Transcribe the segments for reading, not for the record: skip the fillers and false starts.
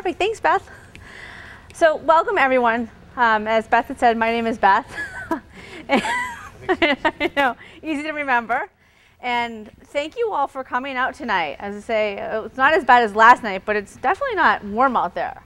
Perfect. Thanks, Beth. So welcome, everyone. As Beth had said, my name is Beth. I know, easy to remember. And thank you all for coming out tonight. As I say, it's not as bad as last night, but it's definitely not warm out there.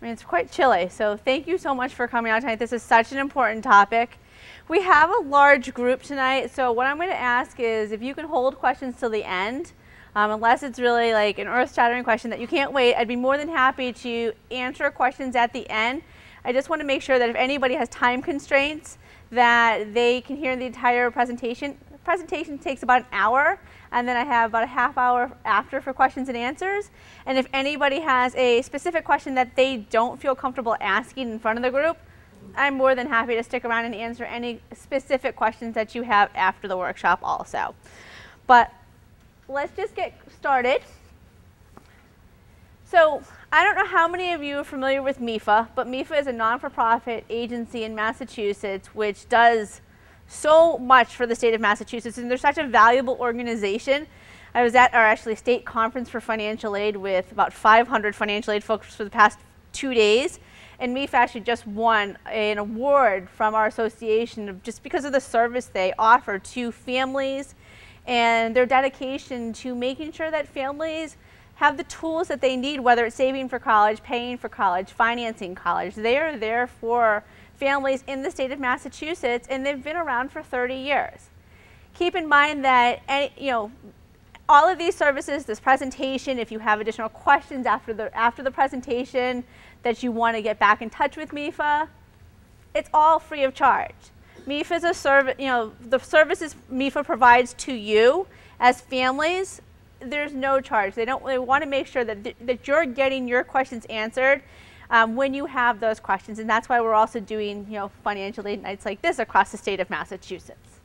I mean, it's quite chilly. So thank you so much for coming out tonight. This is such an important topic. We have a large group tonight, so what I'm going to ask is if you can hold questions till the end, unless it's really like an earth-shattering question that you can't wait, I'd be more than happy to answer questions at the end. I just want to make sure that if anybody has time constraints, that they can hear the entire presentation. The presentation takes about an hour, and then I have about a half hour after for questions and answers. And if anybody has a specific question that they don't feel comfortable asking in front of the group, I'm more than happy to stick around and answer any specific questions that you have after the workshop also. But let's just get started. So I don't know how many of you are familiar with MEFA, but MEFA is a non-for-profit agency in Massachusetts which does so much for the state of Massachusetts, and they're such a valuable organization. I was at our actually state conference for financial aid with about 500 financial aid folks for the past 2 days. And MEFA actually just won an award from our association just because of the service they offer to families and their dedication to making sure that families have the tools that they need, whether it's saving for college, paying for college, financing college. They are there for families in the state of Massachusetts, and they've been around for 30 years. Keep in mind that all of these services, this presentation, if you have additional questions after the presentation, that you want to get back in touch with MEFA, it's all free of charge. MEFA is a service, the services MEFA provides to you as families, there's no charge. They want to make sure that you're getting your questions answered when you have those questions, and that's why we're also doing financial aid nights like this across the state of Massachusetts.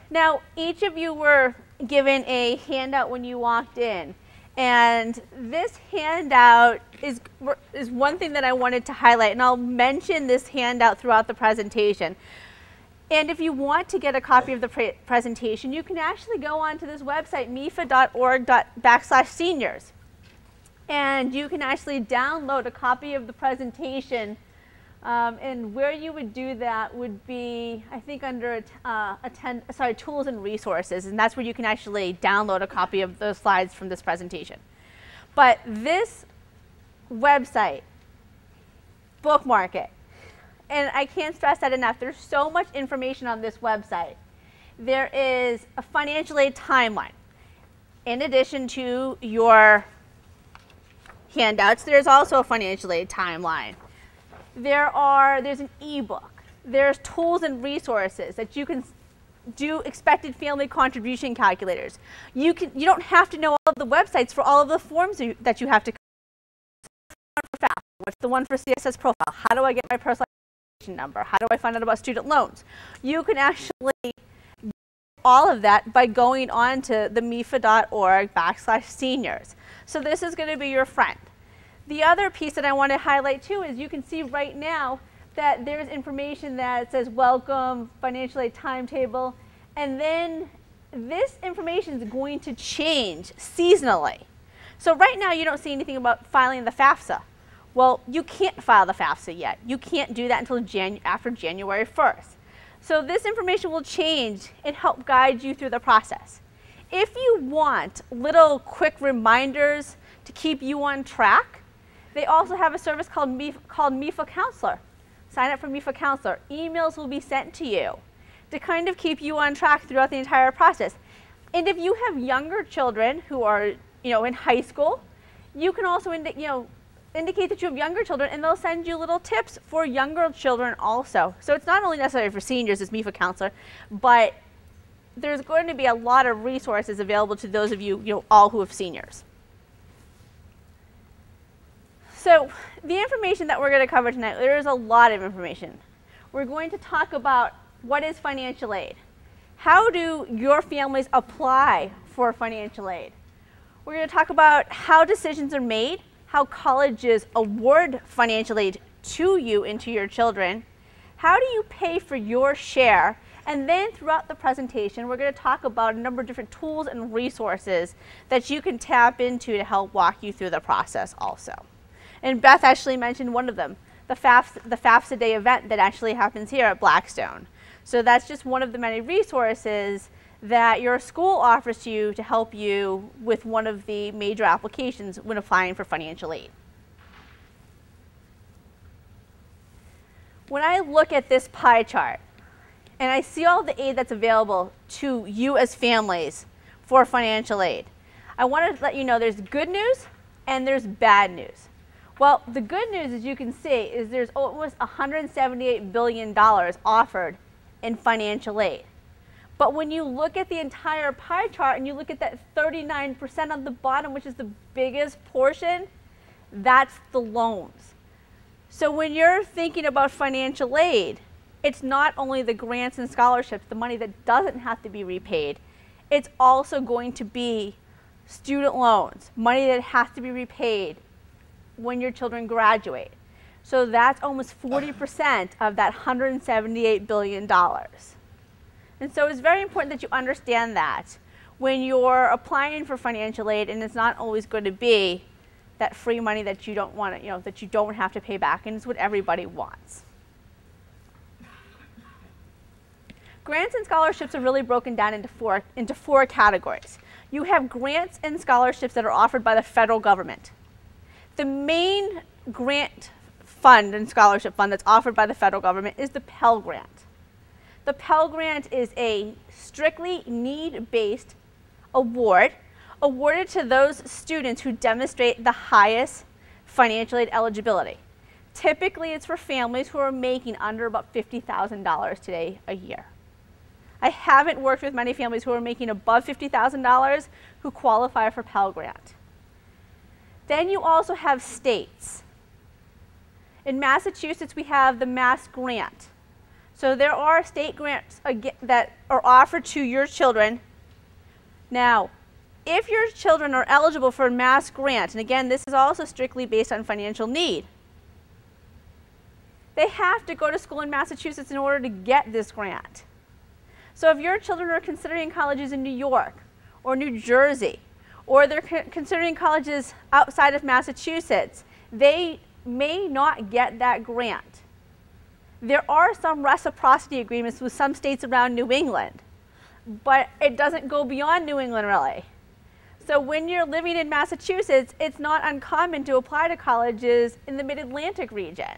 Now, each of you were given a handout when you walked in. And this handout is one thing that I wanted to highlight, and I'll mention this handout throughout the presentation. And if you want to get a copy of the presentation, you can actually go onto this website, mefa.org/seniors. And you can actually download a copy of the presentation. And where you would do that would be, I think, under Tools and Resources, and that's where you can actually download a copy of the slides from this presentation. But this website, bookmark it. And I can't stress that enough. There's so much information on this website. There is a financial aid timeline. In addition to your handouts, there's also a financial aid timeline. There's an ebook. There's tools and resources that you can do expected family contribution calculators. You don't have to know all of the websites for all of the forms that you have to. What's the one for CSS profile? How do I get my personal number? How do I find out about student loans? You can actually do all of that by going on to the mefa.org/seniors. So this is going to be your friend. The other piece that I want to highlight too is you can see right now that there's information that says welcome, financial aid timetable, and then this information is going to change seasonally. So right now you don't see anything about filing the FAFSA. Well, you can't file the FAFSA yet. You can't do that until after January 1st. So this information will change and help guide you through the process. If you want little quick reminders to keep you on track, they also have a service called MEFA Counselor. Sign up for MEFA Counselor. Emails will be sent to you to kind of keep you on track throughout the entire process. And if you have younger children who are in high school, you can also indicate that you have younger children, and they'll send you little tips for younger children also. So it's not only necessary for seniors as MEFA Counselor, but there's going to be a lot of resources available to those of you, all who have seniors. So the information that we're going to cover tonight, there is a lot of information. We're going to talk about what is financial aid. How do your families apply for financial aid? We're going to talk about how decisions are made, how colleges award financial aid to you and to your children. How do you pay for your share? And then throughout the presentation, we're going to talk about a number of different tools and resources that you can tap into to help walk you through the process also. And Beth actually mentioned one of them, the FAFSA Day event that actually happens here at Blackstone. So that's just one of the many resources that your school offers you to help you with one of the major applications when applying for financial aid. When I look at this pie chart and I see all the aid that's available to you as families for financial aid, I want to let you know there's good news and there's bad news. Well, the good news, as you can see, is there's almost $178 billion offered in financial aid. But when you look at the entire pie chart and you look at that 39% on the bottom, which is the biggest portion, that's the loans. So when you're thinking about financial aid, it's not only the grants and scholarships, the money that doesn't have to be repaid, it's also going to be student loans, money that has to be repaid when your children graduate. So that's almost 40% of that $178 billion. And so it's very important that you understand that when you're applying for financial aid, and it's not always going to be that free money that you don't want to, that you don't have to pay back, and it's what everybody wants. Grants and scholarships are really broken down into four categories. You have grants and scholarships that are offered by the federal government. The main grant fund and scholarship fund that's offered by the federal government is the Pell Grant. The Pell Grant is a strictly need-based award awarded to those students who demonstrate the highest financial aid eligibility. Typically, it's for families who are making under about $50,000 today a year. I haven't worked with many families who are making above $50,000 who qualify for Pell Grant. Then you also have states. In Massachusetts, we have the Mass Grant. So there are state grants that are offered to your children. Now, if your children are eligible for a Mass Grant, and again, this is also strictly based on financial need, they have to go to school in Massachusetts in order to get this grant. So if your children are considering colleges in New York or New Jersey, or they're considering colleges outside of Massachusetts, they may not get that grant. There are some reciprocity agreements with some states around New England, but it doesn't go beyond New England really. So when you're living in Massachusetts, it's not uncommon to apply to colleges in the Mid-Atlantic region.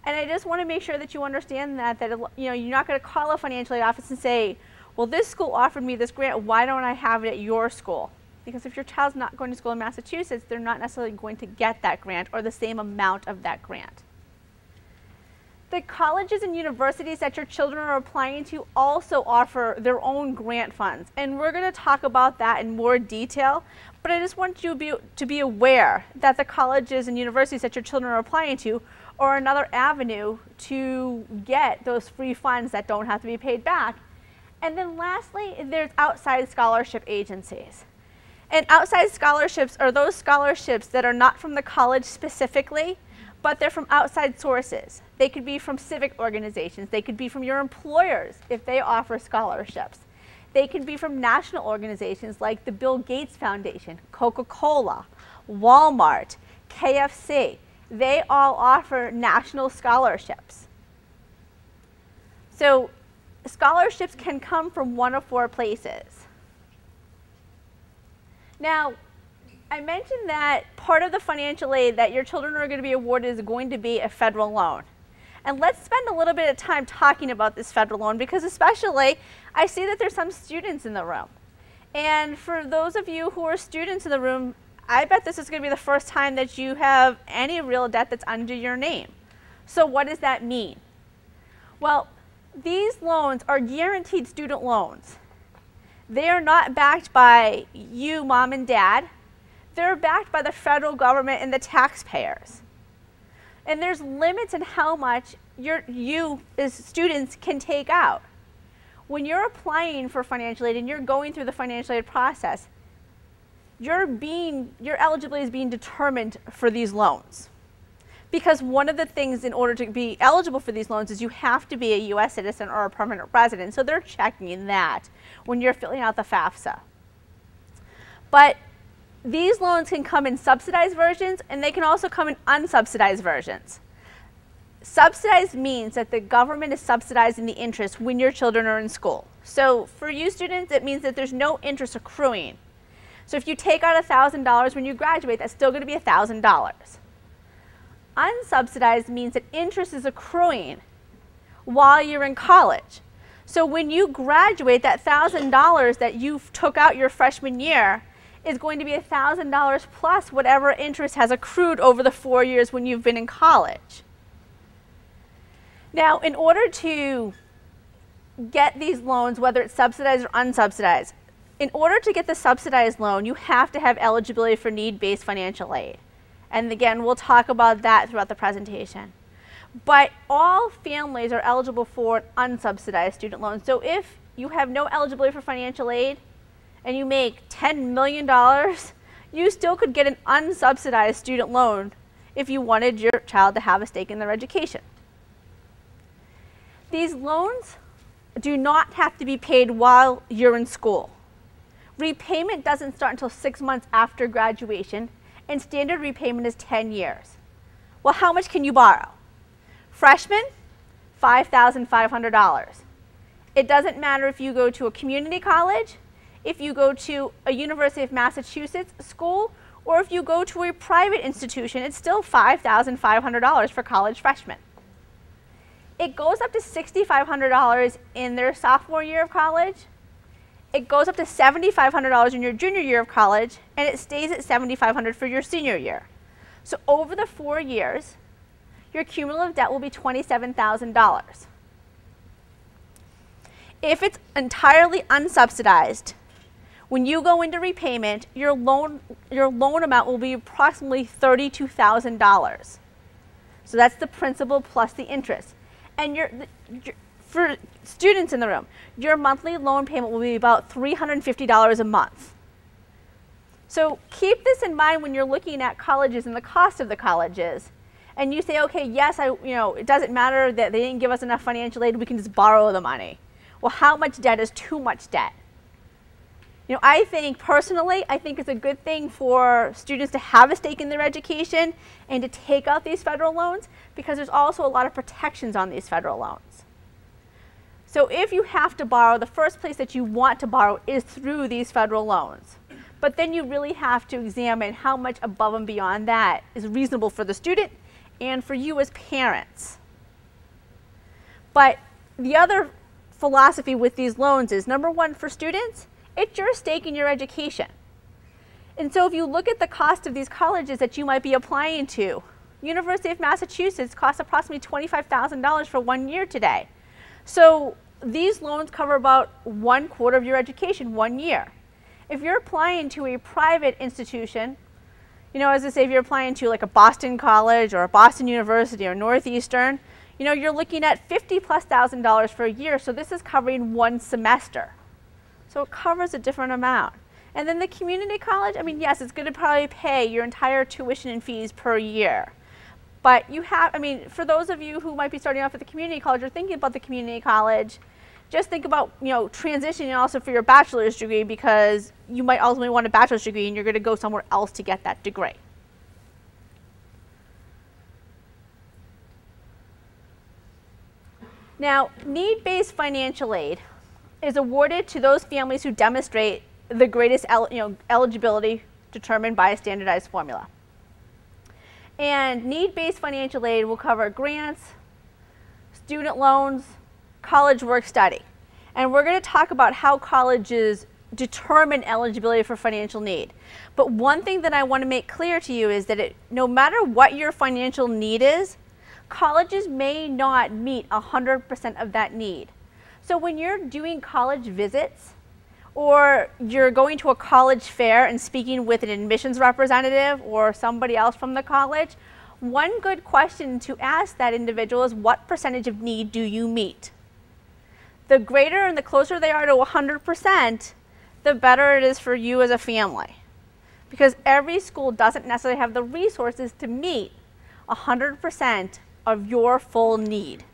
And I just want to make sure that you understand that you're not going to call a financial aid office and say, well, this school offered me this grant, why don't I have it at your school? Because if your child's not going to school in Massachusetts, they're not necessarily going to get that grant or the same amount of that grant. The colleges and universities that your children are applying to also offer their own grant funds. And we're going to talk about that in more detail. But I just want you to be aware that the colleges and universities that your children are applying to are another avenue to get those free funds that don't have to be paid back. And then lastly, there's outside scholarship agencies. And outside scholarships are those scholarships that are not from the college specifically, but they're from outside sources. They could be from civic organizations. They could be from your employers if they offer scholarships. They could be from national organizations like the Bill Gates Foundation, Coca-Cola, Walmart, KFC. They all offer national scholarships. So scholarships can come from one of four places. Now, I mentioned that part of the financial aid that your children are going to be awarded is going to be a federal loan. And let's spend a little bit of time talking about this federal loan because especially I see that there's some students in the room. And for those of you who are students in the room, I bet this is going to be the first time that you have any real debt that's under your name. So what does that mean? Well, these loans are guaranteed student loans. They are not backed by you, mom and dad. They're backed by the federal government and the taxpayers. And there's limits in how much you as students can take out. When you're applying for financial aid and you're going through the financial aid process, your eligibility is being determined for these loans. Because one of the things in order to be eligible for these loans is you have to be a U.S. citizen or a permanent resident. So they're checking that when you're filling out the FAFSA. But these loans can come in subsidized versions, and they can also come in unsubsidized versions. Subsidized means that the government is subsidizing the interest when your children are in school. So for you students, it means that there's no interest accruing. So if you take out $1,000 when you graduate, that's still going to be $1,000. Unsubsidized means that interest is accruing while you're in college. So when you graduate, that $1,000 that you took out your freshman year is going to be $1,000 plus whatever interest has accrued over the 4 years when you've been in college. Now, in order to get these loans, whether it's subsidized or unsubsidized, in order to get the subsidized loan, you have to have eligibility for need-based financial aid. And again, we'll talk about that throughout the presentation. But all families are eligible for an unsubsidized student loan. So if you have no eligibility for financial aid and you make $10 million, you still could get an unsubsidized student loan if you wanted your child to have a stake in their education. These loans do not have to be paid while you're in school. Repayment doesn't start until 6 months after graduation, and standard repayment is 10 years. Well, how much can you borrow? Freshmen, $5,500. It doesn't matter if you go to a community college, if you go to a University of Massachusetts school, or if you go to a private institution, it's still $5,500 for college freshmen. It goes up to $6,500 in their sophomore year of college. It goes up to $7,500 in your junior year of college, and it stays at $7,500 for your senior year. So over the 4 years, your cumulative debt will be $27,000. If it's entirely unsubsidized, when you go into repayment, your loan amount will be approximately $32,000. So that's the principal plus the interest. And for students in the room, your monthly loan payment will be about $350 a month. So keep this in mind when you're looking at colleges and the cost of the colleges. And you say, okay, yes, it doesn't matter that they didn't give us enough financial aid, we can just borrow the money. Well, how much debt is too much debt? I think personally, it's a good thing for students to have a stake in their education and to take out these federal loans, because there's also a lot of protections on these federal loans. So if you have to borrow, the first place that you want to borrow is through these federal loans. But then you really have to examine how much above and beyond that is reasonable for the student and for you as parents. But the other philosophy with these loans is, number one, for students, it's your stake in your education. And so if you look at the cost of these colleges that you might be applying to, University of Massachusetts costs approximately $25,000 for 1 year today. So these loans cover about 1/4 of your education 1 year. If you're applying to a private institution, as I say, if you're applying to like a Boston College or a Boston University or Northeastern, you're looking at $50,000+ for a year. So this is covering 1 semester. So it covers a different amount. And then the community college, yes, it's going to probably pay your entire tuition and fees per year. But you have, for those of you who might be starting off at the community college or thinking about the community college, just think about, transitioning also for your bachelor's degree, because you might ultimately want a bachelor's degree and you're going to go somewhere else to get that degree. Now, need-based financial aid is awarded to those families who demonstrate the greatest eligibility determined by a standardized formula. And need-based financial aid will cover grants, student loans, college work study. And we're going to talk about how colleges determine eligibility for financial need. But one thing that I want to make clear to you is that no matter what your financial need is, colleges may not meet 100% of that need. So when you're doing college visits, or you're going to a college fair and speaking with an admissions representative or somebody else from the college, one good question to ask that individual is, what percentage of need do you meet? The greater and the closer they are to 100%, the better it is for you as a family. Because every school doesn't necessarily have the resources to meet 100% of your full need.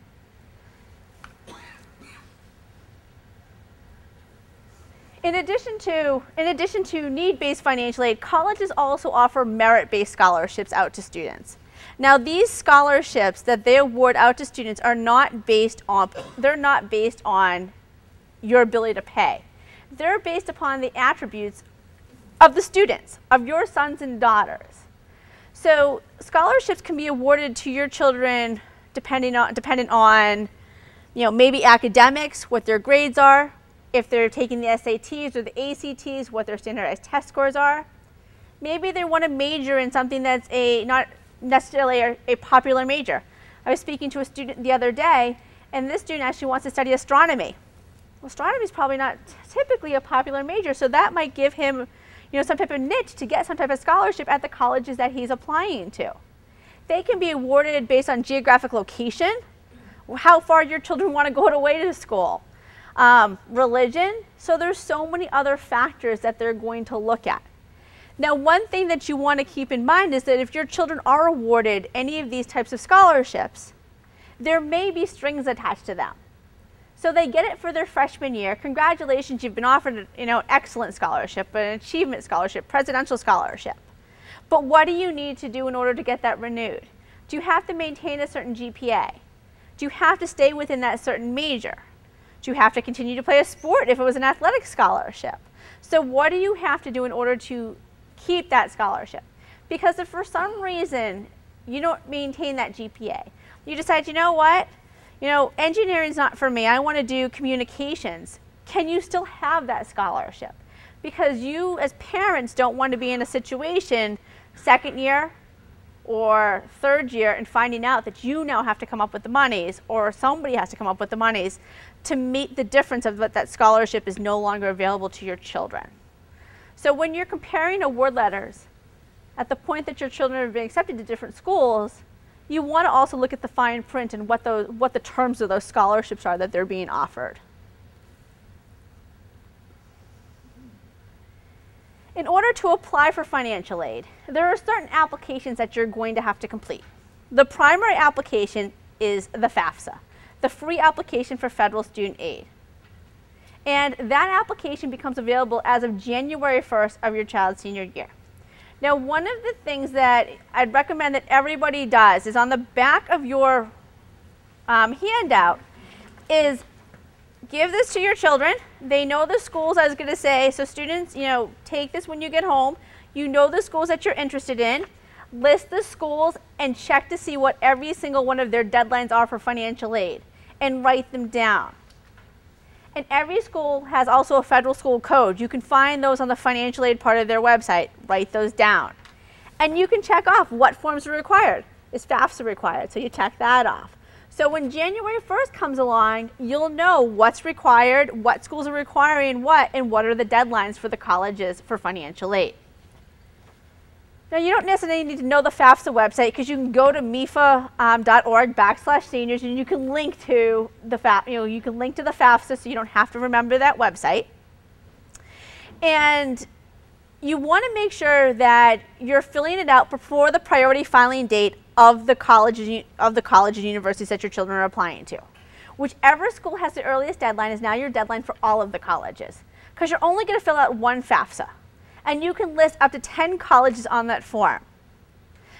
In addition to need-based financial aid, colleges also offer merit-based scholarships out to students. Now, these scholarships that they award out to students are not based on, your ability to pay. They're based upon the attributes of the students, of your sons and daughters. So scholarships can be awarded to your children dependent on, maybe academics, what their grades are, if they're taking the SATs or the ACTs, what their standardized test scores are. Maybe they want to major in something that's not necessarily a popular major. I was speaking to a student the other day, and this student actually wants to study astronomy. Well, astronomy is probably not typically a popular major, so that might give him some type of niche to get some type of scholarship at the colleges that he's applying to. They can be awarded based on geographic location, how far your children want to go away to school, religion. So there's so many other factors that they're going to look at. Now, one thing that you want to keep in mind is that if your children are awarded any of these types of scholarships, there may be strings attached to them. So they get it for their freshman year. Congratulations, you've been offered an excellent scholarship, an achievement scholarship, presidential scholarship. But what do you need to do in order to get that renewed? Do you have to maintain a certain GPA? Do you have to stay within that certain major? Do you have to continue to play a sport if it was an athletic scholarship? So what do you have to do in order to keep that scholarship? Because if for some reason you don't maintain that GPA, you decide, you know what? Engineering is not for me. I want to do communications. Can you still have that scholarship? Because you as parents don't want to be in a situation second year or third year and finding out that you now have to come up with the monies, or somebody has to come up with the monies to meet the difference of what that scholarship is no longer available to your children. So when you're comparing award letters at the point that your children have been accepted to different schools, you want to also look at the fine print and what the terms of those scholarships are that they're being offered. In order to apply for financial aid, there are certain applications that you're going to have to complete. The primary application is the FAFSA, the free application for federal student aid. And that application becomes available as of January 1st of your child's senior year. Now, one of the things that I'd recommend that everybody does is on the back of your handout is give this to your children. They know the schools, I was going to say, so students, take this when you get home. You know the schools that you're interested in. List the schools and check to see what every single one of their deadlines are for financial aid and write them down. And every school has also a federal school code. You can find those on the financial aid part of their website. Write those down. And you can check off what forms are required. Is FAFSA required? So you check that off. So when January 1st comes along, you'll know what's required, what schools are requiring what, and what are the deadlines for the colleges for financial aid. Now, you don't necessarily need to know the FAFSA website because you can go to mefa.org/seniors and you can link to the FAFSA, so you don't have to remember that website. And you want to make sure that you're filling it out before the priority filing date of the colleges and universities that your children are applying to. Whichever school has the earliest deadline is now your deadline for all of the colleges, because you're only going to fill out one FAFSA. And you can list up to 10 colleges on that form.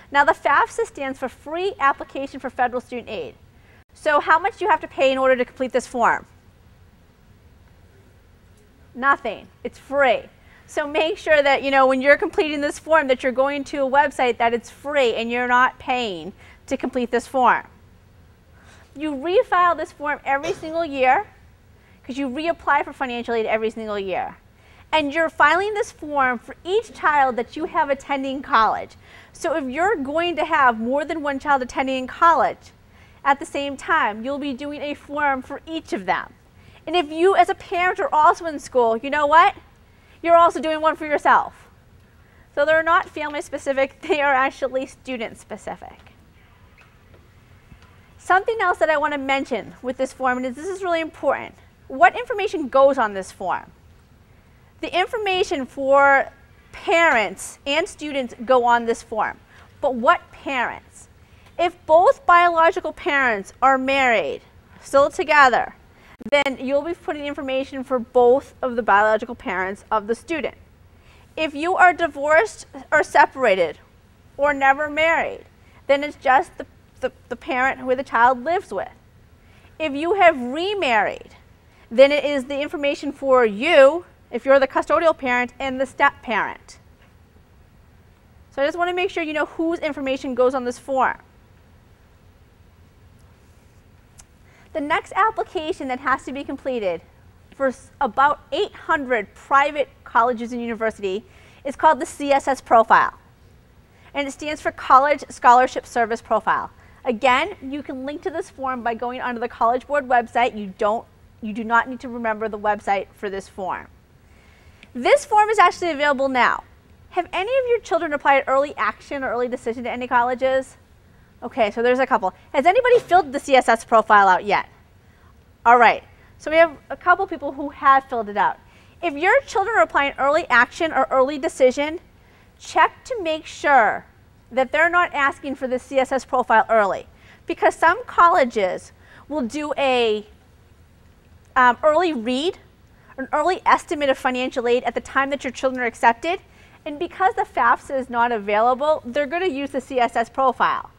Now, the FAFSA stands for Free Application for Federal Student Aid. So how much do you have to pay in order to complete this form? Nothing. It's free. So make sure that, when you're completing this form that you're going to a website that it's free and you're not paying to complete this form. You refile this form every single year because you reapply for financial aid every single year. And you're filing this form for each child that you have attending college. So if you're going to have more than one child attending college at the same time, you'll be doing a form for each of them. And if you as a parent are also in school, you know what? You're also doing one for yourself. So they're not family specific, they are actually student specific. Something else that I want to mention with this form, and this is really important. What information goes on this form? The information for parents and students go on this form. But what parents? If both biological parents are married, still together, then you'll be putting information for both of the biological parents of the student. If you are divorced or separated or never married, then it's just the parent who the child lives with. If you have remarried, then it is the information for you, if you're the custodial parent, and the step parent. So I just want to make sure you know whose information goes on this form. The next application that has to be completed for about 800 private colleges and universities is called the CSS Profile. And it stands for College Scholarship Service Profile. Again, you can link to this form by going onto the College Board website. You do not need to remember the website for this form. This form is actually available now. Have any of your children applied early action or early decision to any colleges? Okay, so there's a couple. Has anybody filled the CSS profile out yet? All right, so we have a couple people who have filled it out. If your children are applying early action or early decision, check to make sure that they're not asking for the CSS profile early, because some colleges will do a early read, an early estimate of financial aid at the time that your children are accepted, and because the FAFSA is not available, they're going to use the CSS profile.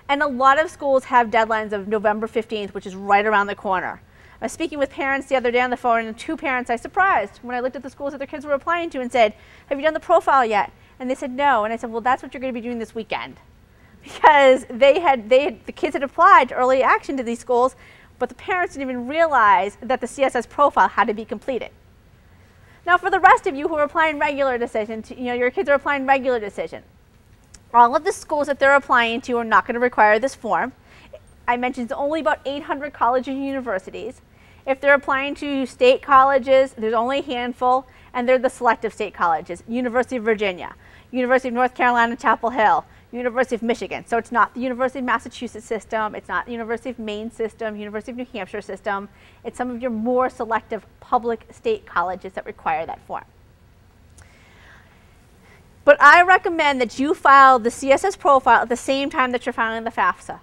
And a lot of schools have deadlines of November 15th, which is right around the corner. I was speaking with parents the other day on the phone, and two parents I surprised when I looked at the schools that their kids were applying to and said, have you done the profile yet? And they said no. And I said, well, that's what you're going to be doing this weekend. Because the kids had applied to early action to these schools, but the parents didn't even realize that the CSS profile had to be completed. Now, for the rest of you who are applying regular decision, your kids are applying regular decision. All of the schools that they're applying to are not going to require this form. I mentioned it's only about 800 colleges and universities. If they're applying to state colleges, there's only a handful, and they're the selective state colleges: University of Virginia, University of North Carolina, Chapel Hill, University of Michigan. So it's not the University of Massachusetts system, it's not the University of Maine system, University of New Hampshire system. It's some of your more selective public state colleges that require that form. But I recommend that you file the CSS profile at the same time that you're filing the FAFSA.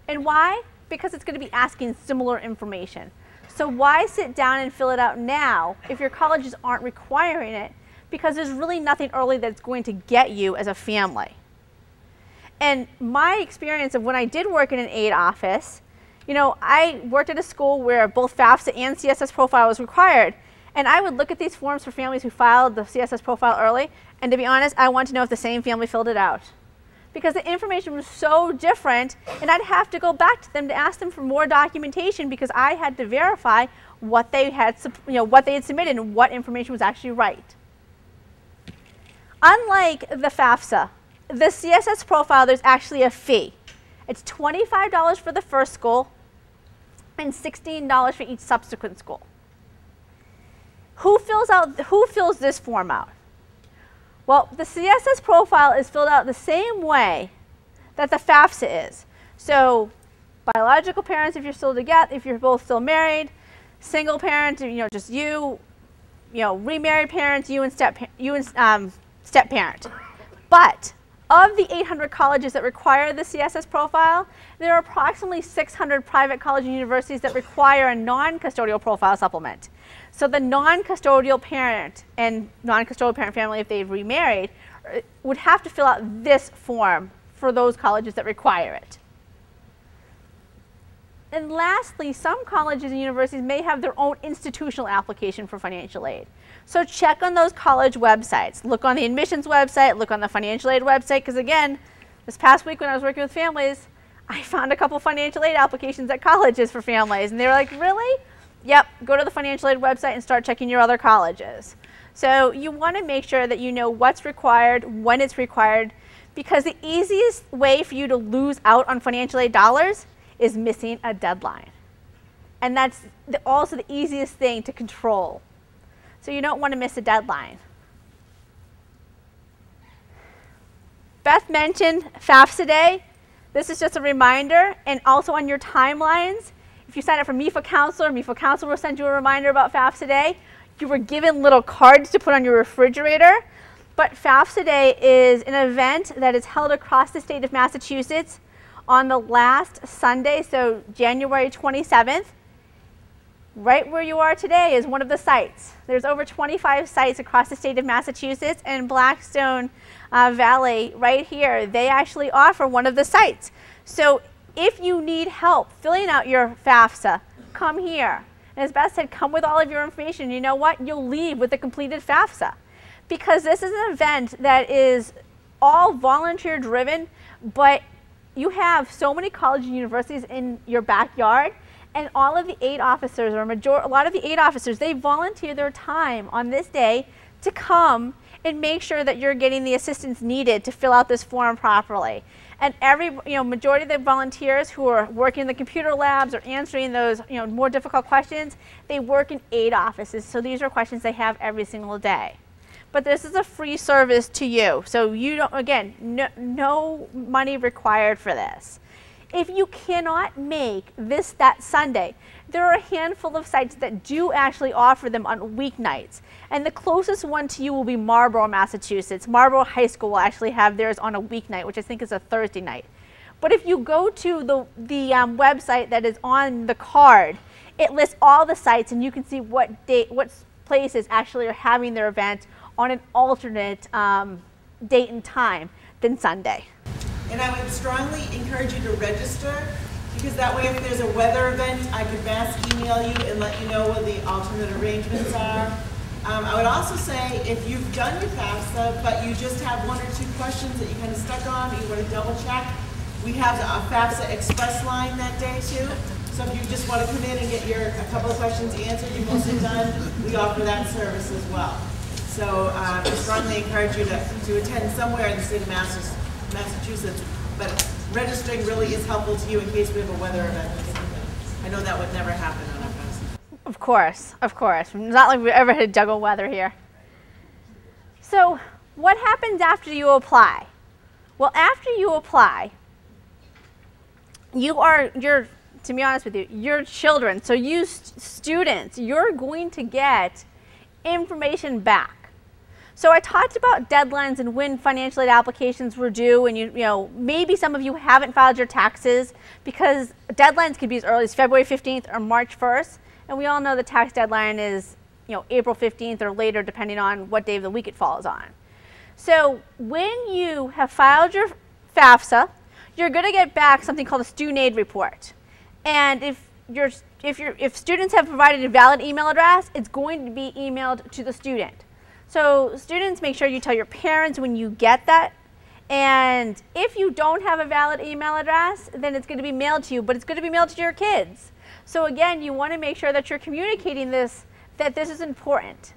And why? Because it's going to be asking similar information. So why sit down and fill it out now if your colleges aren't requiring it? Because there's really nothing early that's going to get you as a family. And my experience of when I did work in an aid office, I worked at a school where both FAFSA and CSS profile was required. And I would look at these forms for families who filed the CSS profile early, and to be honest, I wanted to know if the same family filled it out. Because the information was so different, and I'd have to go back to them to ask them for more documentation because I had to verify what they had, what they had submitted and what information was actually right. Unlike the FAFSA, the CSS profile, there's actually a fee. It's $25 for the first school and $16 for each subsequent school. Who fills this form out? Well, the CSS profile is filled out the same way that the FAFSA is. So, biological parents, if you're still together, if you're both still married, single parents, just you, remarried parents, you and step parent. But of the 800 colleges that require the CSS profile, there are approximately 600 private colleges and universities that require a non-custodial profile supplement. So the non-custodial parent and non-custodial parent family, if they've remarried, would have to fill out this form for those colleges that require it. And lastly, some colleges and universities may have their own institutional application for financial aid. So check on those college websites. Look on the admissions website, look on the financial aid website, because again, this past week when I was working with families, I found a couple financial aid applications at colleges for families, and they were like, really? Yep, go to the financial aid website and start checking your other colleges. So you want to make sure that you know what's required, when it's required, because the easiest way for you to lose out on financial aid dollars is missing a deadline. And that's also the easiest thing to control. So you don't want to miss a deadline. Beth mentioned FAFSA Day. This is just a reminder, and also on your timelines, if you sign up for MEFA Counselor will send you a reminder about FAFSA Day. You were given little cards to put on your refrigerator, but FAFSA Day is an event that is held across the state of Massachusetts on the last Sunday, so January 27th, right where you are today is one of the sites. There's over 25 sites across the state of Massachusetts, and Blackstone Valley right here, they actually offer one of the sites. So if you need help filling out your FAFSA, come here. And as Beth said, come with all of your information. You know what? You'll leave with a completed FAFSA, because this is an event that is all volunteer driven, but you have so many colleges and universities in your backyard, and all of the aid officers, or a lot of the aid officers, they volunteer their time on this day to come and make sure that you're getting the assistance needed to fill out this form properly. And majority of the volunteers who are working in the computer labs or answering those, more difficult questions, they work in aid offices. So these are questions they have every single day. But this is a free service to you. So you don't, again, no money required for this. If you cannot make that Sunday, there are a handful of sites that do actually offer them on weeknights. And the closest one to you will be Marlborough, Massachusetts. Marlborough High School will actually have theirs on a weeknight, which I think is a Thursday night. But if you go to the website that is on the card, it lists all the sites, and you can see what places actually are having their event on an alternate date and time than Sunday. And I would strongly encourage you to register, because that way if there's a weather event, I could mass email you and let you know what the alternate arrangements are. I would also say, if you've done your FAFSA, but you just have one or two questions that you kind of stuck on, you want to double check, we have a FAFSA Express line that day too. So if you just want to come in and get a couple of questions answered, you're mostly done, we offer that service as well. So I strongly encourage you to attend somewhere in the state of Massachusetts, but registering really is helpful to you in case we have a weather event or something. I know that would never happen on our FAFSA. Of course, of course. It's not like we've ever had to juggle weather here. So what happens after you apply? Well, after you apply, to be honest with you, your children, so you students, you're going to get information back. So I talked about deadlines and when financial aid applications were due, and maybe some of you haven't filed your taxes, because deadlines could be as early as February 15th or March 1st, and we all know the tax deadline is April 15th or later, depending on what day of the week it falls on. So when you have filed your FAFSA, you're going to get back something called a student aid report. And if students have provided a valid email address, it's going to be emailed to the student. So students, make sure you tell your parents when you get that. And if you don't have a valid email address, then it's going to be mailed to you, but it's going to be mailed to your kids. So again, you want to make sure that you're communicating that this is important.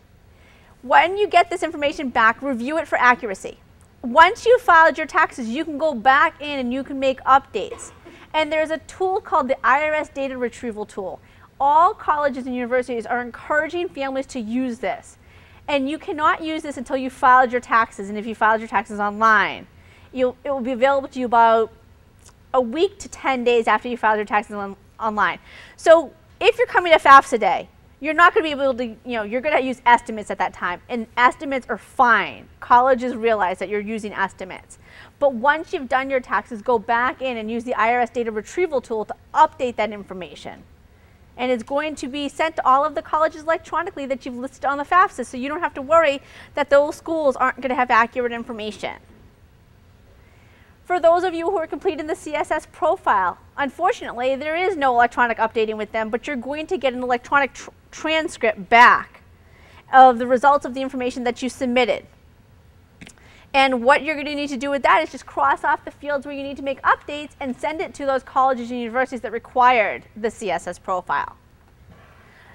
When you get this information back, review it for accuracy. Once you've filed your taxes, you can go back in and you can make updates. And there's a tool called the IRS Data Retrieval Tool. All colleges and universities are encouraging families to use this. And you cannot use this until you filed your taxes. And if you filed your taxes online, it will be available to you about a week to 10 days after you filed your taxes online. So if you're coming to FAFSA Day, you're not going to be able to, you're going to use estimates at that time. And estimates are fine. Colleges realize that you're using estimates. But once you've done your taxes, go back in and use the IRS Data Retrieval Tool to update that information. And it's going to be sent to all of the colleges electronically that you've listed on the FAFSA, so you don't have to worry that those schools aren't going to have accurate information. For those of you who are completing the CSS profile, unfortunately, there is no electronic updating with them, but you're going to get an electronic transcript back of the results of the information that you submitted. And what you're going to need to do with that is just cross off the fields where you need to make updates and send it to those colleges and universities that required the CSS profile.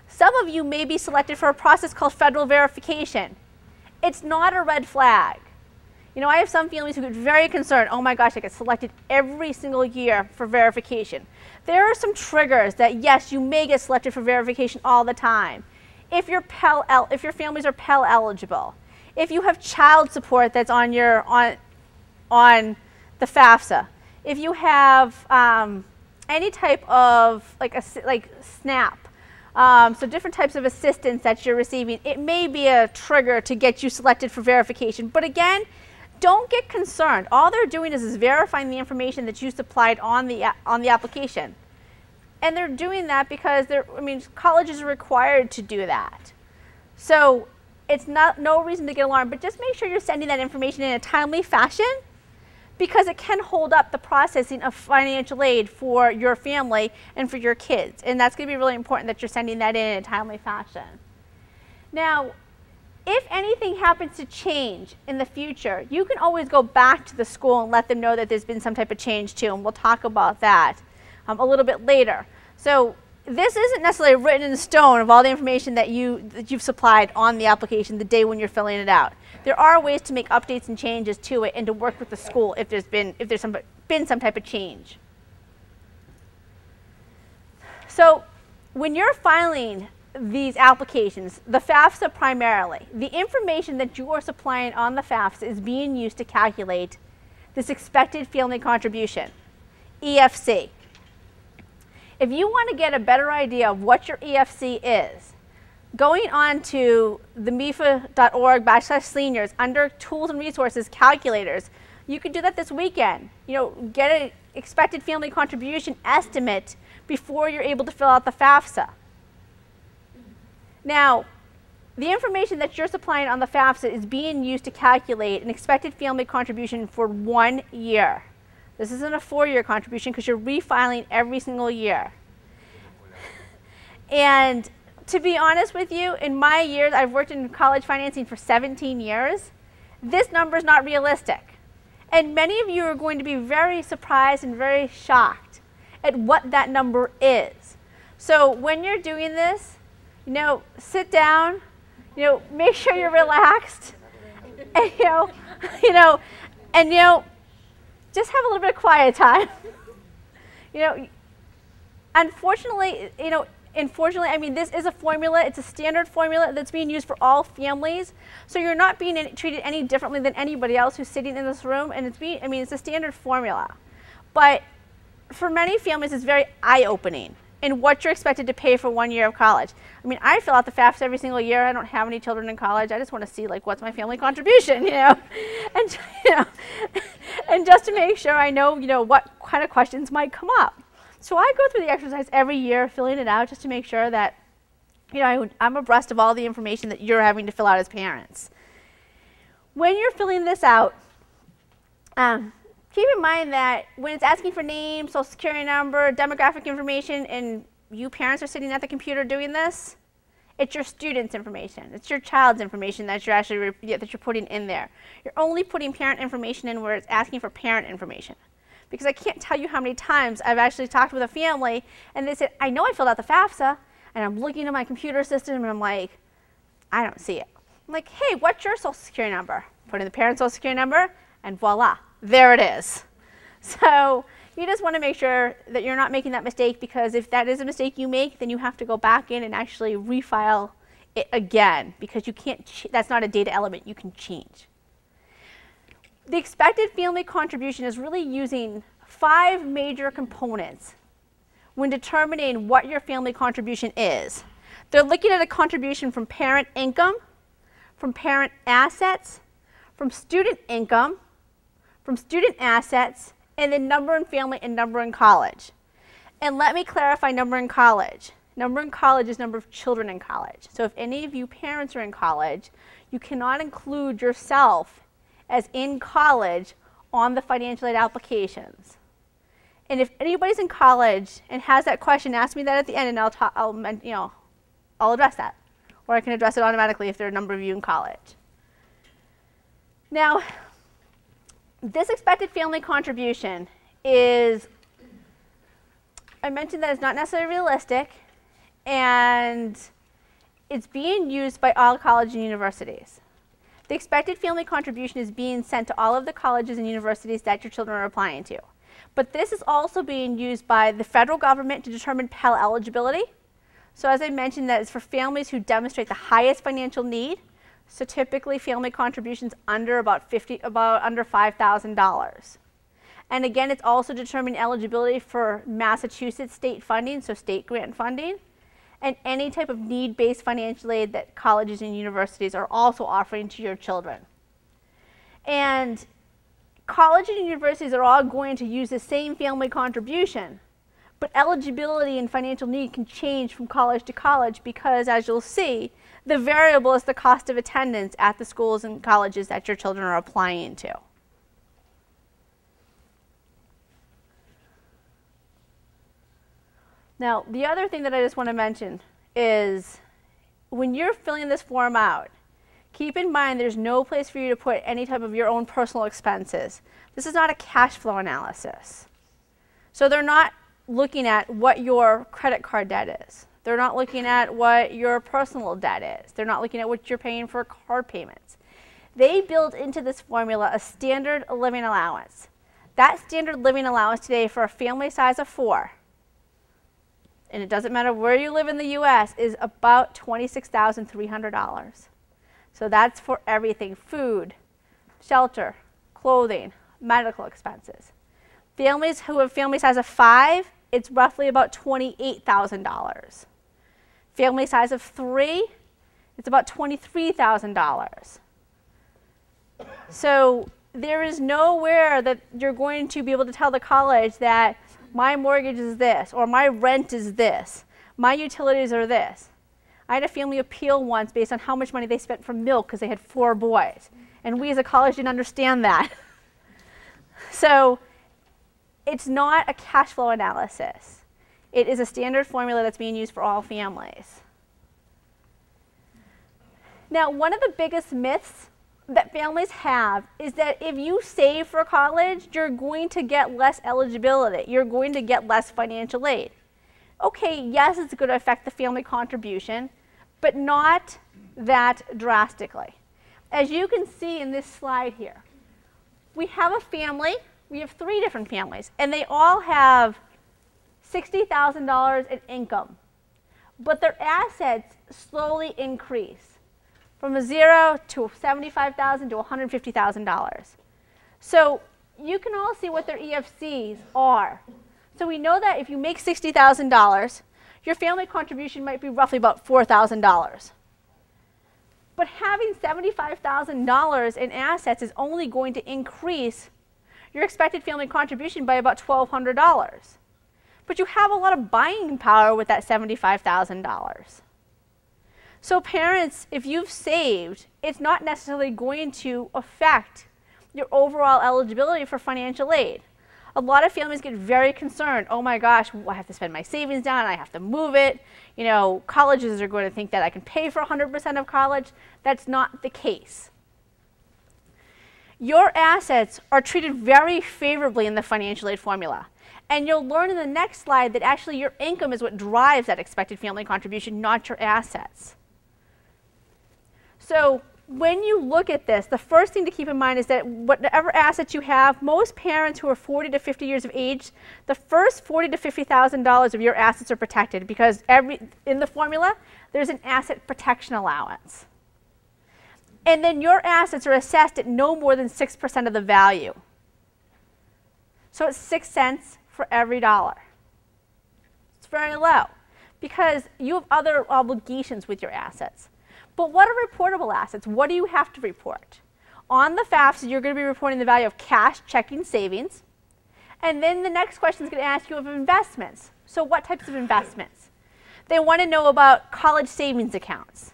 Some of you may be selected for a process called federal verification. It's not a red flag. I have some families who get very concerned, oh my gosh, I get selected every single year for verification. There are some triggers that, yes, you may get selected for verification all the time. If your families are Pell eligible, if you have child support that's on the FAFSA, if you have any type of like SNAP, so different types of assistance that you're receiving, it may be a trigger to get you selected for verification. But again, don't get concerned. All they're doing is verifying the information that you supplied on the application. And they're doing that because colleges are required to do that. So it's no reason to get alarmed, but just make sure you're sending that information in a timely fashion, because it can hold up the processing of financial aid for your family and for your kids. And that's going to be really important that you're sending that in a timely fashion. Now, if anything happens to change in the future, you can always go back to the school and let them know that there's been some type of change too, and we'll talk about that a little bit later. So this isn't necessarily written in stone of all the information that you've supplied on the application the day when you're filling it out. There are ways to make updates and changes to it and to work with the school if there's been some type of change. So when you're filing these applications, the FAFSA primarily, the information that you are supplying on the FAFSA is being used to calculate this expected family contribution, EFC. If you want to get a better idea of what your EFC is, going on to the MEFA.org/seniors under Tools and Resources Calculators, you can do that this weekend. Get an expected family contribution estimate before you're able to fill out the FAFSA. Now, the information that you're supplying on the FAFSA is being used to calculate an expected family contribution for 1 year. This isn't a 4-year contribution because you're refiling every single year. And to be honest with you, in my years, I've worked in college financing for 17 years, this number is not realistic. And many of you are going to be very surprised and very shocked at what that number is. So when you're doing this, sit down, make sure you're relaxed, and just have a little bit of quiet time. Unfortunately, this is a formula. It's a standard formula that's being used for all families. So you're not being treated any differently than anybody else who's sitting in this room. And it's a standard formula. But for many families, it's very eye-opening in what you're expected to pay for 1 year of college. I fill out the FAFSA every single year. I don't have any children in college. I just want to see what's my family contribution, and just to make sure I know, what kind of questions might come up. So I go through the exercise every year, filling it out, just to make sure that, I'm abreast of all the information that you're having to fill out as parents. When you're filling this out, keep in mind that when it's asking for name, social security number, demographic information, and you parents are sitting at the computer doing this, it's your student's information. It's your child's information that you're actually that you're putting in there. You're only putting parent information in where it's asking for parent information. Because I can't tell you how many times I've actually talked with a family and they said, I know I filled out the FAFSA, and I'm looking at my computer system and I'm like, I don't see it. I'm like, hey, what's your social security number? Put in the parent's social security number, and voila, there it is. So you just want to make sure that you're not making that mistake, because if that is a mistake you make, then you have to go back in and actually refile it again, because you can't, that's not a data element you can change. The expected family contribution is really using 5 major components when determining what your family contribution is. They're looking at a contribution from parent income, from parent assets, from student income, from student assets, and then number in family and number in college. And let me clarify number in college. Number in college is number of children in college. So if any of you parents are in college, you cannot include yourself as in college on the financial aid applications. And if anybody's in college and has that question, ask me that at the end, and I'll address that. Or I can address it automatically if there are a number of you in college. Now, this expected family contribution is, I mentioned that it's not necessarily realistic, and it's being used by all colleges and universities. The expected family contribution is being sent to all of the colleges and universities that your children are applying to. But this is also being used by the federal government to determine Pell eligibility. So as I mentioned, that is for families who demonstrate the highest financial need. So typically family contributions under under $5,000. And again, it's also determining eligibility for Massachusetts state funding, so state grant funding, and any type of need-based financial aid that colleges and universities are also offering to your children. And colleges and universities are all going to use the same family contribution, but eligibility and financial need can change from college to college because, as you'll see, the variable is the cost of attendance at the schools and colleges that your children are applying to. Now, the other thing that I just want to mention is when you're filling this form out, keep in mind there's no place for you to put any type of your own personal expenses. This is not a cash flow analysis. So they're not looking at what your credit card debt is. They're not looking at what your personal debt is. They're not looking at what you're paying for card payments. They build into this formula a standard living allowance. That standard living allowance today for a family size of 4, and it doesn't matter where you live in the US, is about $26,300. So that's for everything: food, shelter, clothing, medical expenses. Families who have family size of 5, it's roughly about $28,000. Family size of 3, it's about $23,000. So there is nowhere that you're going to be able to tell the college that my mortgage is this, or my rent is this, my utilities are this. I had a family appeal once based on how much money they spent for milk because they had 4 boys. And we as a college didn't understand that. So it's not a cash flow analysis. It is a standard formula that's being used for all families. Now, one of the biggest myths that families have is that if you save for college, you're going to get less eligibility. You're going to get less financial aid. Okay, yes, it's going to affect the family contribution, but not that drastically. As you can see in this slide here, we have a family. We have 3 different families, and they all have $60,000 in income, but their assets slowly increase from a 0 to $75,000 to $150,000. So you can all see what their EFCs are. So we know that if you make $60,000, your family contribution might be roughly about $4,000. But having $75,000 in assets is only going to increase your expected family contribution by about $1,200. But you have a lot of buying power with that $75,000. So parents, if you've saved, it's not necessarily going to affect your overall eligibility for financial aid. A lot of families get very concerned. Oh my gosh, I have to spend my savings down, I have to move it. You know, colleges are going to think that I can pay for 100% of college. That's not the case. Your assets are treated very favorably in the financial aid formula. And you'll learn in the next slide that actually your income is what drives that expected family contribution, not your assets. So when you look at this, the first thing to keep in mind is that whatever assets you have, most parents who are 40 to 50 years of age, the first $40,000 to $50,000 of your assets are protected because in the formula, there's an asset protection allowance. And then your assets are assessed at no more than 6% of the value. So it's 6 cents for every dollar. It's very low because you have other obligations with your assets. But what are reportable assets? What do you have to report? On the FAFSA, you're going to be reporting the value of cash, checking, savings. And then the next question is going to ask you of investments. So what types of investments? They want to know about college savings accounts.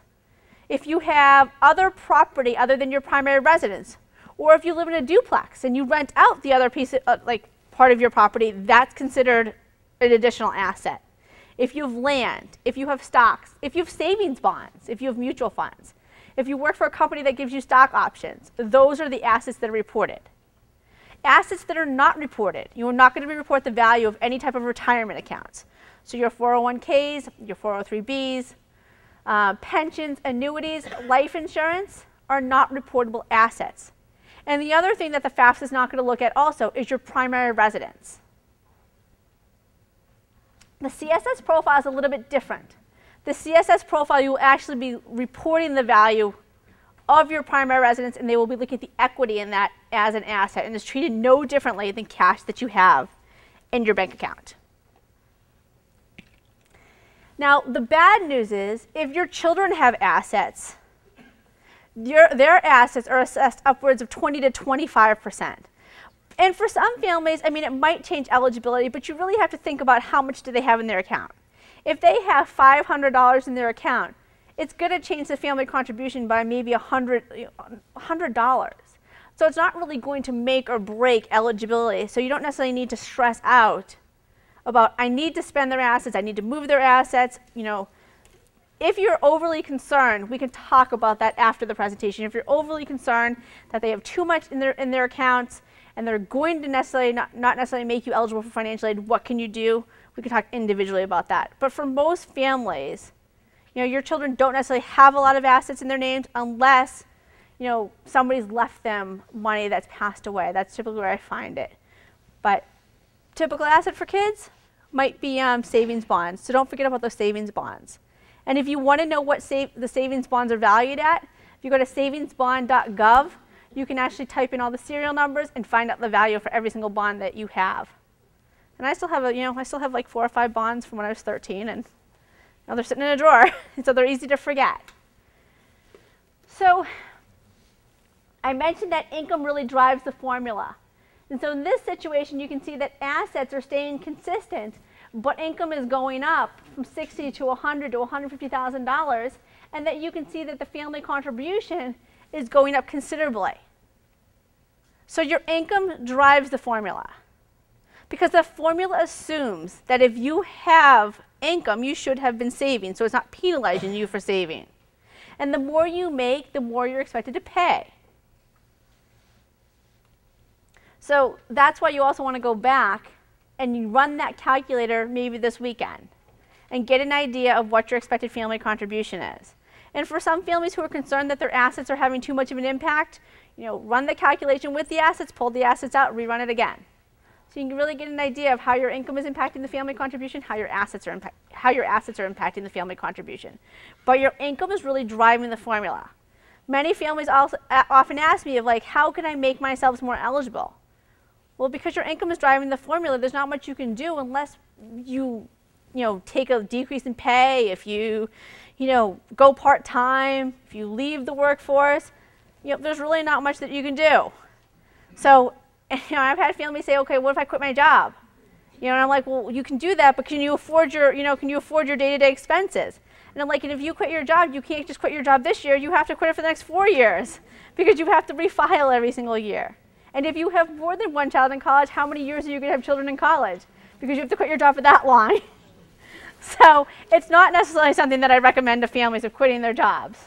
If you have other property other than your primary residence, or if you live in a duplex and you rent out the other piece, like part of your property, that's considered an additional asset. If you have land, if you have stocks, if you have savings bonds, if you have mutual funds, if you work for a company that gives you stock options, those are the assets that are reported. Assets that are not reported, you are not going to report the value of any type of retirement accounts. So your 401ks, your 403bs, pensions, annuities, life insurance are not reportable assets. And the other thing that the FAFSA is not going to look at also is your primary residence. The CSS profile is a little bit different. The CSS profile, you will actually be reporting the value of your primary residence, and they will be looking at the equity in that as an asset, and it's treated no differently than cash that you have in your bank account. Now, the bad news is if your children have assets, their assets are assessed upwards of 20 to 25%. And for some families, I mean, it might change eligibility, but you really have to think about how much do they have in their account. If they have $500 in their account, it's going to change the family contribution by maybe $100. So it's not really going to make or break eligibility. So you don't necessarily need to stress out about, I need to spend their assets, I need to move their assets. You know, if you're overly concerned, we can talk about that after the presentation. If you're overly concerned that they have too much in their accounts and they're going to necessarily not necessarily make you eligible for financial aid, what can you do? We can talk individually about that. But for most families, you know, your children don't necessarily have a lot of assets in their names unless, you know, somebody's left them money that's passed away. That's typically where I find it. But typical asset for kids might be savings bonds. So don't forget about those savings bonds. And if you want to know what the savings bonds are valued at, if you go to savingsbond.gov, you can actually type in all the serial numbers and find out the value for every single bond that you have. And I still have like 4 or 5 bonds from when I was 13, and now they're sitting in a drawer, so they're easy to forget. So I mentioned that income really drives the formula. And so in this situation, you can see that assets are staying consistent, but income is going up from $60,000 to $100,000 to $150,000, and that you can see that the family contribution is going up considerably. So your income drives the formula, because the formula assumes that if you have income, you should have been saving, so it's not penalizing you for saving. And the more you make, the more you're expected to pay. So that's why you also want to go back and you run that calculator maybe this weekend and get an idea of what your expected family contribution is. And for some families who are concerned that their assets are having too much of an impact, you know, run the calculation with the assets, pull the assets out, rerun it again. So you can really get an idea of how your income is impacting the family contribution, how your assets are impacting the family contribution. But your income is really driving the formula. Many families also often ask me of like, how can I make myself more eligible? Well, because your income is driving the formula, there's not much you can do unless you take a decrease in pay, if you go part-time, if you leave the workforce, there's really not much that you can do. So, I've had families say, okay, what if I quit my job? And I'm like, well, you can do that, but can you afford your day-to-day expenses? And I'm like, and if you quit your job, you can't just quit your job this year, you have to quit it for the next 4 years because you have to refile every single year. And if you have more than one child in college, how many years are you going to have children in college? Because you have to quit your job for that long. So it's not necessarily something that I recommend to families of quitting their jobs.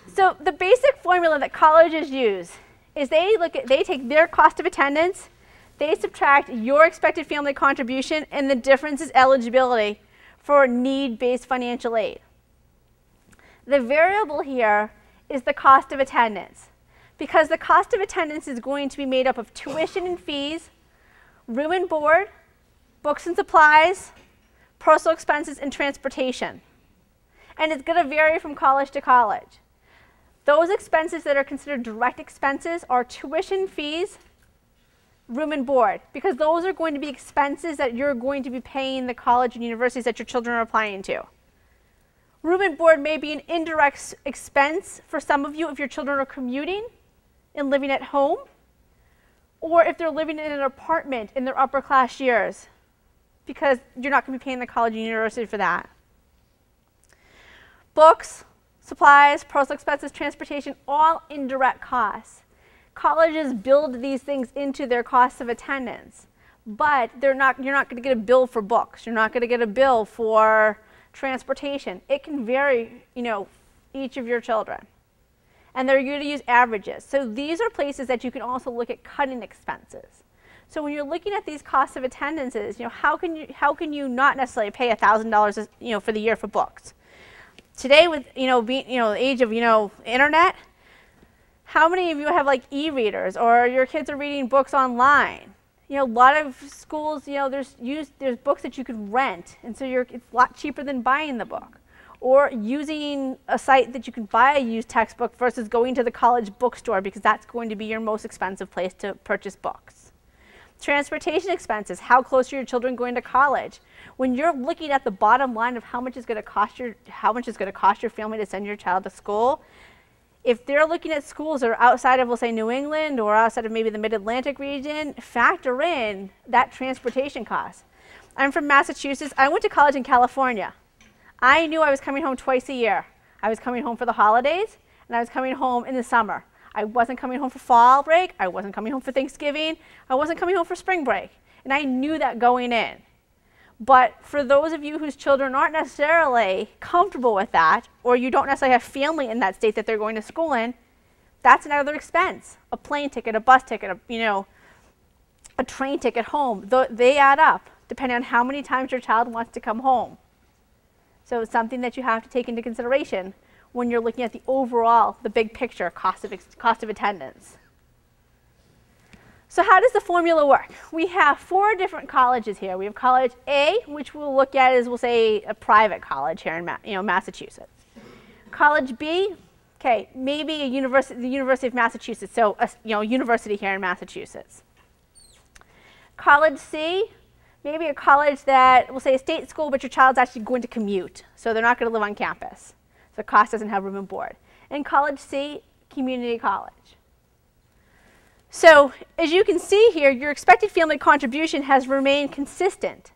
So the basic formula that colleges use is they take their cost of attendance, they subtract your expected family contribution, and the difference is eligibility for need-based financial aid. The variable here is the cost of attendance, because the cost of attendance is going to be made up of tuition and fees, room and board, books and supplies, personal expenses, and transportation. And it's going to vary from college to college. Those expenses that are considered direct expenses are tuition, fees, room and board, because those are going to be expenses that you're going to be paying the college and universities that your children are applying to. Room and board may be an indirect expense for some of you if your children are commuting and living at home, or if they're living in an apartment in their upper class years, because you're not going to be paying the college and university for that. Books, supplies, personal expenses, transportation, all indirect costs. Colleges build these things into their costs of attendance, but you're not going to get a bill for books. You're not going to get a bill for transportation. It can vary, each of your children. And they're going to use averages. So these are places that you can also look at cutting expenses. So when you're looking at these costs of attendances, how can you not necessarily pay $1,000, for the year for books? Today, with the age of internet, how many of you have like e-readers, or your kids are reading books online? A lot of schools, there's books that you can rent, and so it's a lot cheaper than buying the book. Or using a site that you can buy a used textbook versus going to the college bookstore, because that's going to be your most expensive place to purchase books. Transportation expenses, how close are your children going to college? When you're looking at the bottom line of how much it's going to cost your family to send your child to school, if they're looking at schools that are outside of, we'll say, New England or outside of maybe the Mid-Atlantic region, factor in that transportation cost. I'm from Massachusetts. I went to college in California. I knew I was coming home twice a year. I was coming home for the holidays, and I was coming home in the summer. I wasn't coming home for fall break. I wasn't coming home for Thanksgiving. I wasn't coming home for spring break. And I knew that going in. But for those of you whose children aren't necessarily comfortable with that, or you don't necessarily have family in that state that they're going to school in, that's another expense. A plane ticket, a bus ticket, a train ticket home. They add up depending on how many times your child wants to come home. So it's something that you have to take into consideration when you're looking at the overall, the big picture cost of attendance. So how does the formula work? We have 4 different colleges here. We have college A, which we'll look at as, we'll say, a private college here in Massachusetts. College B, okay, maybe the University of Massachusetts, so a university here in Massachusetts. College C, maybe a college that, we'll say, a state school, but your child's actually going to commute, so they're not going to live on campus. So cost doesn't have room and board. And college C, community college. So as you can see here, your expected family contribution has remained consistent.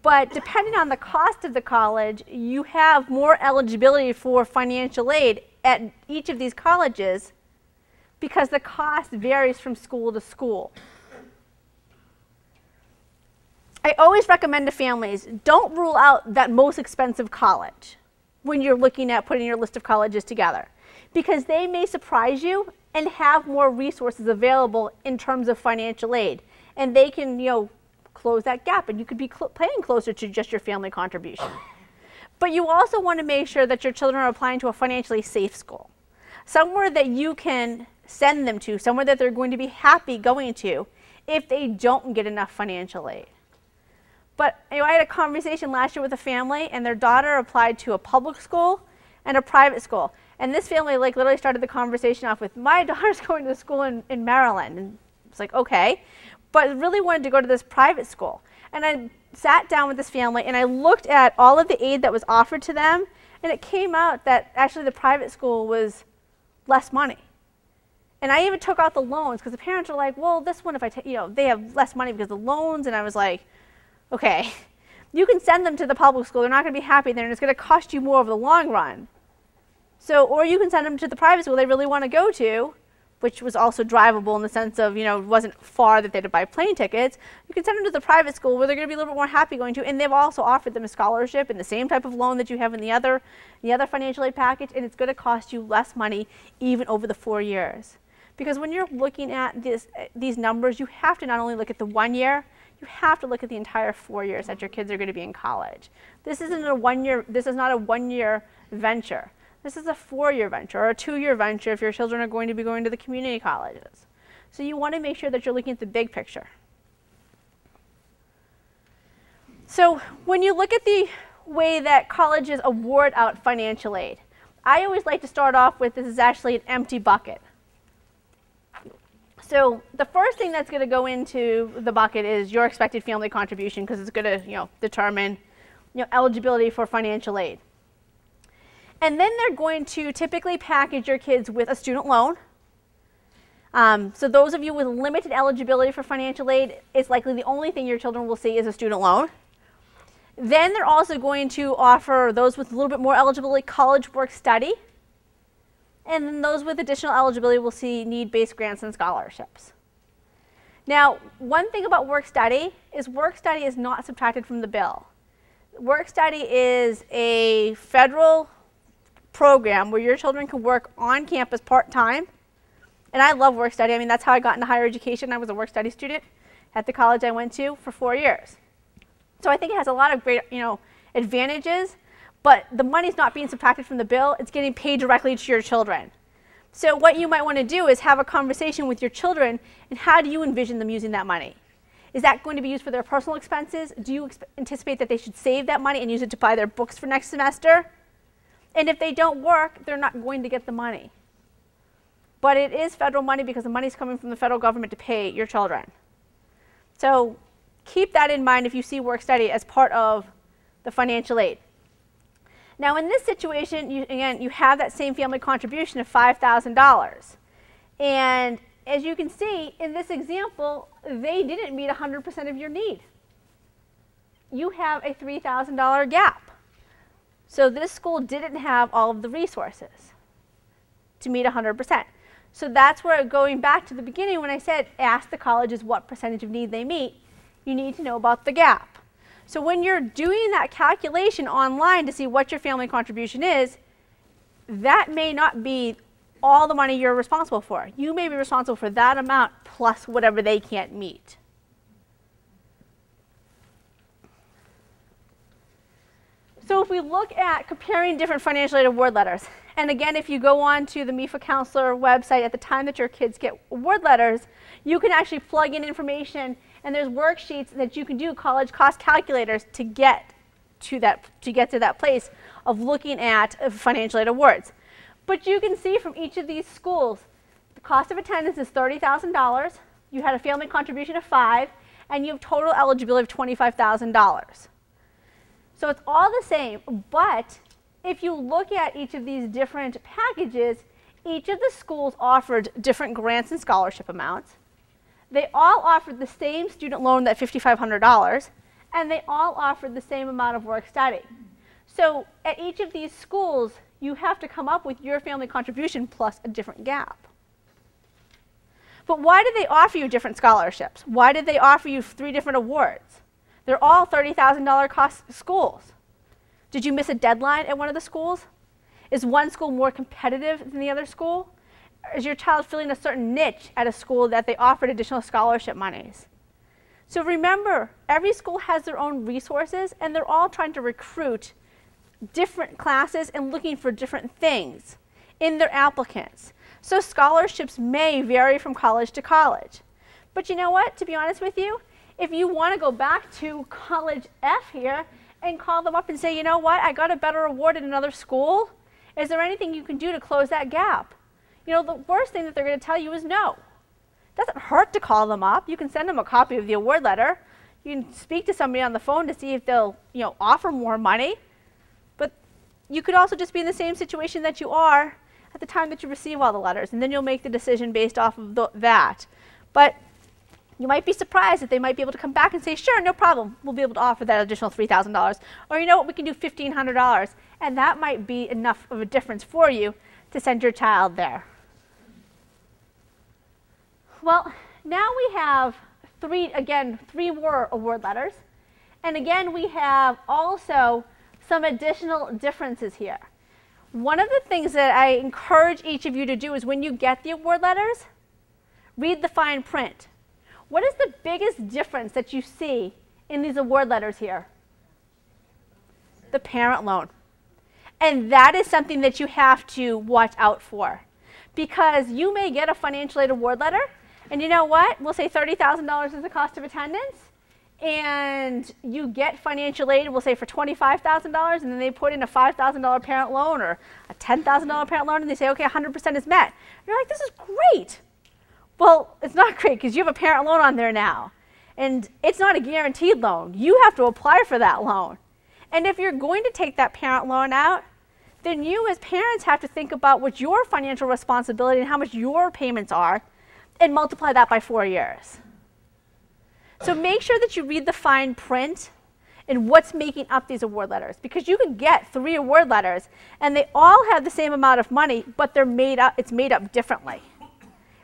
But depending on the cost of the college, you have more eligibility for financial aid at each of these colleges because the cost varies from school to school. I always recommend to families, don't rule out that most expensive college when you're looking at putting your list of colleges together, because they may surprise you and have more resources available in terms of financial aid, and they can close that gap, and you could be paying closer to just your family contribution. But you also want to make sure that your children are applying to a financially safe school, somewhere that you can send them to, somewhere that they're going to be happy going to if they don't get enough financial aid. But I had a conversation last year with a family, and their daughter applied to a public school and a private school. And this family literally started the conversation off with, my daughter's going to school in Maryland. And it's like, okay. But really wanted to go to this private school. And I sat down with this family, and I looked at all of the aid that was offered to them, and it came out that actually the private school was less money. And I even took out the loans, because the parents are like, well, this one, if I take, they have less money because of the loans. And I was like, okay, you can send them to the public school. They're not going to be happy there, and it's going to cost you more over the long run. So, or you can send them to the private school they really want to go to, which was also drivable in the sense of, it wasn't far that they had to buy plane tickets. You can send them to the private school where they're going to be a little bit more happy going to, and they've also offered them a scholarship and the same type of loan that you have in the other financial aid package, and it's going to cost you less money even over the 4 years. Because when you're looking at these numbers, you have to not only look at the 1 year, you have to look at the entire 4 years that your kids are going to be in college. This is not a 1 year venture. This is a 4-year venture or a 2-year venture if your children are going to be going to the community colleges. So you want to make sure that you're looking at the big picture. So when you look at the way that colleges award out financial aid, I always like to start off with, this is actually an empty bucket. So the first thing that's going to go into the bucket is your expected family contribution, because it's going to determine eligibility for financial aid. And then they're going to typically package your kids with a student loan. So those of you with limited eligibility for financial aid, it's likely the only thing your children will see is a student loan. Then they're also going to offer those with a little bit more eligibility college work study. And then those with additional eligibility will see need-based grants and scholarships. Now, one thing about work study is not subtracted from the bill. Work study is a federal program where your children can work on campus part-time. And I love work study. I mean, that's how I got into higher education. I was a work study student at the college I went to for 4 years. So I think it has a lot of great, advantages, but the money's not being subtracted from the bill. It's getting paid directly to your children. So what you might want to do is have a conversation with your children, and how do you envision them using that money? Is that going to be used for their personal expenses? Do you anticipate that they should save that money and use it to buy their books for next semester? And if they don't work, they're not going to get the money. But it is federal money because the money is coming from the federal government to pay your children. So keep that in mind if you see work study as part of the financial aid. Now in this situation, again, you have that same family contribution of $5,000. And as you can see, in this example, they didn't meet 100% of your need. You have a $3,000 gap. So this school didn't have all of the resources to meet 100%. So that's where, going back to the beginning when I said ask the colleges what percentage of need they meet, you need to know about the gap. So when you're doing that calculation online to see what your family contribution is, that may not be all the money you're responsible for. You may be responsible for that amount plus whatever they can't meet. So if we look at comparing different financial aid award letters, and again, if you go on to the MEFA counselor website at the time that your kids get award letters, you can actually plug in information, and there's worksheets that you can do, college cost calculators, to get to that place of looking at financial aid awards. But you can see from each of these schools, the cost of attendance is $30,000. You had a family contribution of $5,000, and you have total eligibility of $25,000. So it's all the same, but if you look at each of these different packages, each of the schools offered different grants and scholarship amounts. They all offered the same student loan, that $5,500, and they all offered the same amount of work study. So at each of these schools, you have to come up with your family contribution plus a different gap. But why did they offer you different scholarships? Why did they offer you 3 different awards? They're all $30,000 cost schools. Did you miss a deadline at one of the schools? Is one school more competitive than the other school? Is your child filling a certain niche at a school that they offered additional scholarship monies? So remember, every school has their own resources, and they're all trying to recruit different classes and looking for different things in their applicants. So scholarships may vary from college to college. But you know what, to be honest with you, if you want to go back to college F here and call them up and say, you know what, I got a better award at another school, is there anything you can do to close that gap? You know, the worst thing that they're going to tell you is no. It doesn't hurt to call them up. You can send them a copy of the award letter. You can speak to somebody on the phone to see if they'll, offer more money. But you could also just be in the same situation that you are at the time that you receive all the letters, and then you'll make the decision based off of that. But you might be surprised that they might be able to come back and say, sure, no problem, we'll be able to offer that additional $3,000. Or you know what, we can do $1,500. And that might be enough of a difference for you to send your child there. Well, now we have three more award letters. And again, we have also some additional differences here. One of the things that I encourage each of you to do is when you get the award letters, read the fine print. What is the biggest difference that you see in these award letters here? The parent loan. And that is something that you have to watch out for, because you may get a financial aid award letter, and you know what? We'll say $30,000 is the cost of attendance, and you get financial aid, we'll say for $25,000, and then they put in a $5,000 parent loan or a $10,000 parent loan, and they say, okay, 100% is met. And you're like, this is great. Well, it's not great because you have a parent loan on there now, and it's not a guaranteed loan. You have to apply for that loan. And if you're going to take that parent loan out, then you as parents have to think about what your financial responsibility and how much your payments are and multiply that by 4 years. So make sure that you read the fine print and what's making up these award letters, because you could get 3 award letters and they all have the same amount of money, but it's made up differently.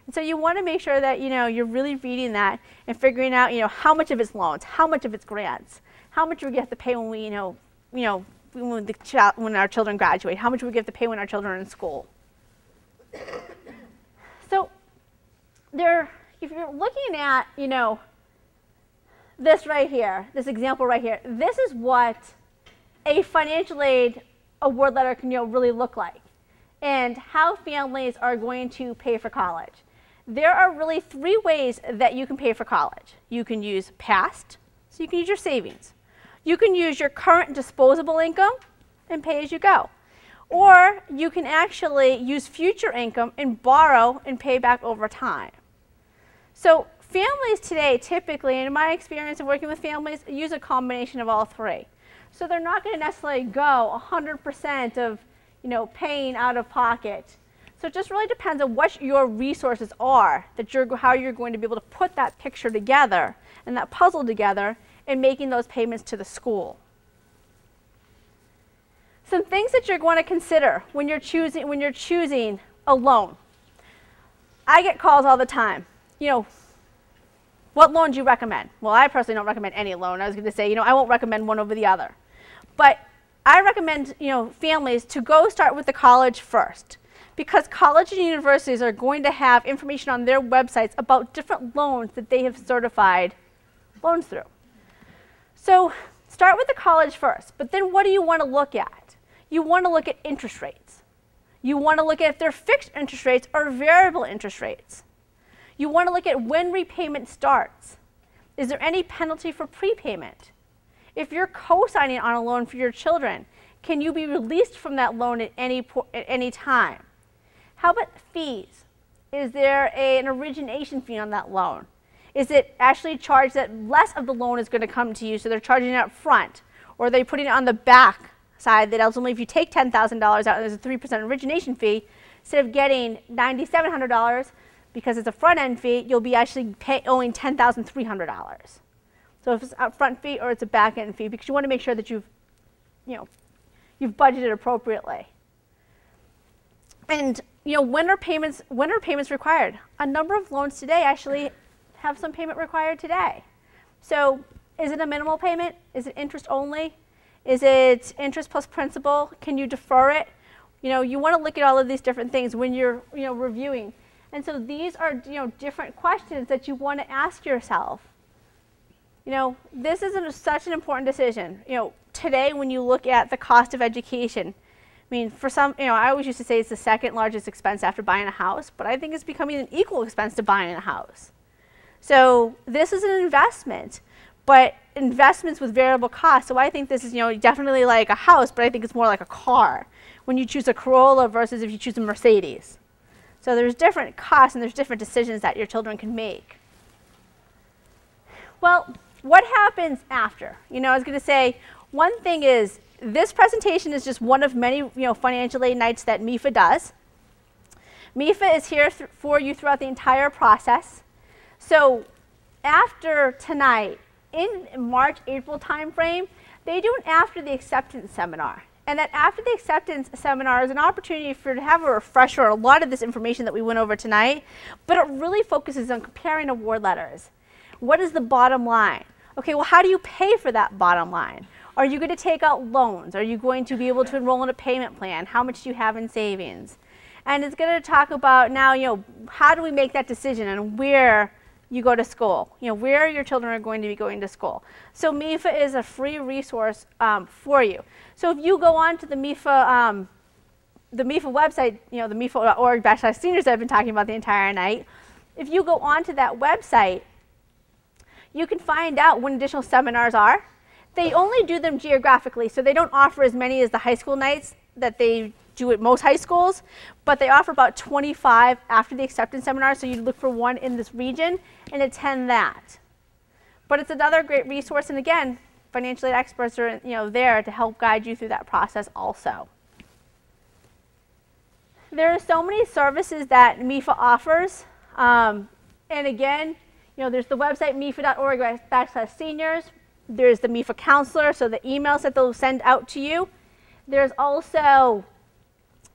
And so you want to make sure that you're really reading that and figuring out how much of it's loans, how much of it's grants, how much we have to pay when when our children graduate, how much we have to pay when our children are in school. So if you're looking at this right here, this example right here, this is what a financial aid award letter can really look like, and how families are going to pay for college. There are really 3 ways that you can pay for college. You can use past, so you can use your savings. You can use your current disposable income and pay as you go. Or you can actually use future income and borrow and pay back over time. So families today typically, in my experience of working with families, use a combination of all three. So they're not going to necessarily go 100% of paying out of pocket. So it just really depends on what your resources are, how you're going to be able to put that picture together and that puzzle together in making those payments to the school. Some things that you're going to consider when you're choosing a loan. I get calls all the time. What loan do you recommend? Well, I personally don't recommend any loan. I was going to say, I won't recommend one over the other. But I recommend, families to go start with the college first, because colleges and universities are going to have information on their websites about different loans that they have certified loans through. So start with the college first, but then what do you want to look at? You want to look at interest rates. You want to look at if they're fixed interest rates or variable interest rates. You want to look at when repayment starts. Is there any penalty for prepayment? If you're co-signing on a loan for your children, can you be released from that loan at any time? How about fees? Is there an origination fee on that loan? Is it actually charged that less of the loan is going to come to you, so they're charging it up front? Or are they putting it on the back side that ultimately if you take $10,000 out and there's a 3% origination fee, instead of getting $9,700 because it's a front-end fee, you'll be actually owing $10,300. So if it's an upfront fee or it's a back-end fee, because you want to make sure that you've budgeted appropriately. And when are payments required? A number of loans today actually have some payment required today. So is it a minimal payment? Is it interest only? Is it interest plus principal? Can you defer it? You want to look at all of these different things when you're reviewing. And so these are different questions that you want to ask yourself. This is such an important decision. Today when you look at the cost of education, I mean, for some, I always used to say it's the second largest expense after buying a house, but I think it's becoming an equal expense to buying a house. So this is an investment, but investments with variable costs. So I think this is, definitely like a house, but I think it's more like a car when you choose a Corolla versus if you choose a Mercedes. So there's different costs and there's different decisions that your children can make. Well, what happens after? I was going to say, one thing is, this presentation is just one of many financial aid nights that MEFA does. MEFA is here for you throughout the entire process. So after tonight, in March, April timeframe, they do an after the acceptance seminar. And that after the acceptance seminar is an opportunity for you to have a refresher on a lot of this information that we went over tonight, but it really focuses on comparing award letters. What is the bottom line? Okay, well, how do you pay for that bottom line? Are you going to take out loans? Are you going to be able to enroll in a payment plan? How much do you have in savings? And it's going to talk about now, how do we make that decision and where you go to school, where your children are going to be going to school. So MEFA is a free resource for you. So if you go on to the MEFA website, the MEFA.org/seniors that I've been talking about the entire night, if you go on to that website, you can find out when additional seminars are. They only do them geographically, so they don't offer as many as the high school nights that they do at most high schools, but they offer about 25 after the acceptance seminar, so you look for one in this region and attend that. But it's another great resource, and again, financial aid experts are there to help guide you through that process also. There are so many services that MEFA offers, and again, there's the website MEFA.org/seniors. There's the MEFA counselor, so the emails that they'll send out to you. There's also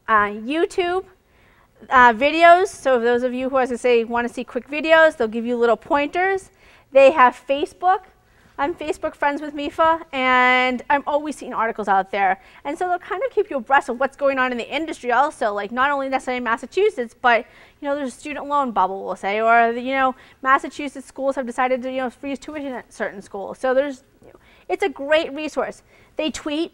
YouTube videos. So for those of you who, as I say, want to see quick videos, they'll give you little pointers. They have Facebook. I'm Facebook friends with MEFA, and I'm always seeing articles out there. And so they'll kind of keep you abreast of what's going on in the industry also, like not only necessarily in Massachusetts, but there's a student loan bubble, we'll say, or Massachusetts schools have decided to freeze tuition at certain schools. So it's a great resource. They tweet.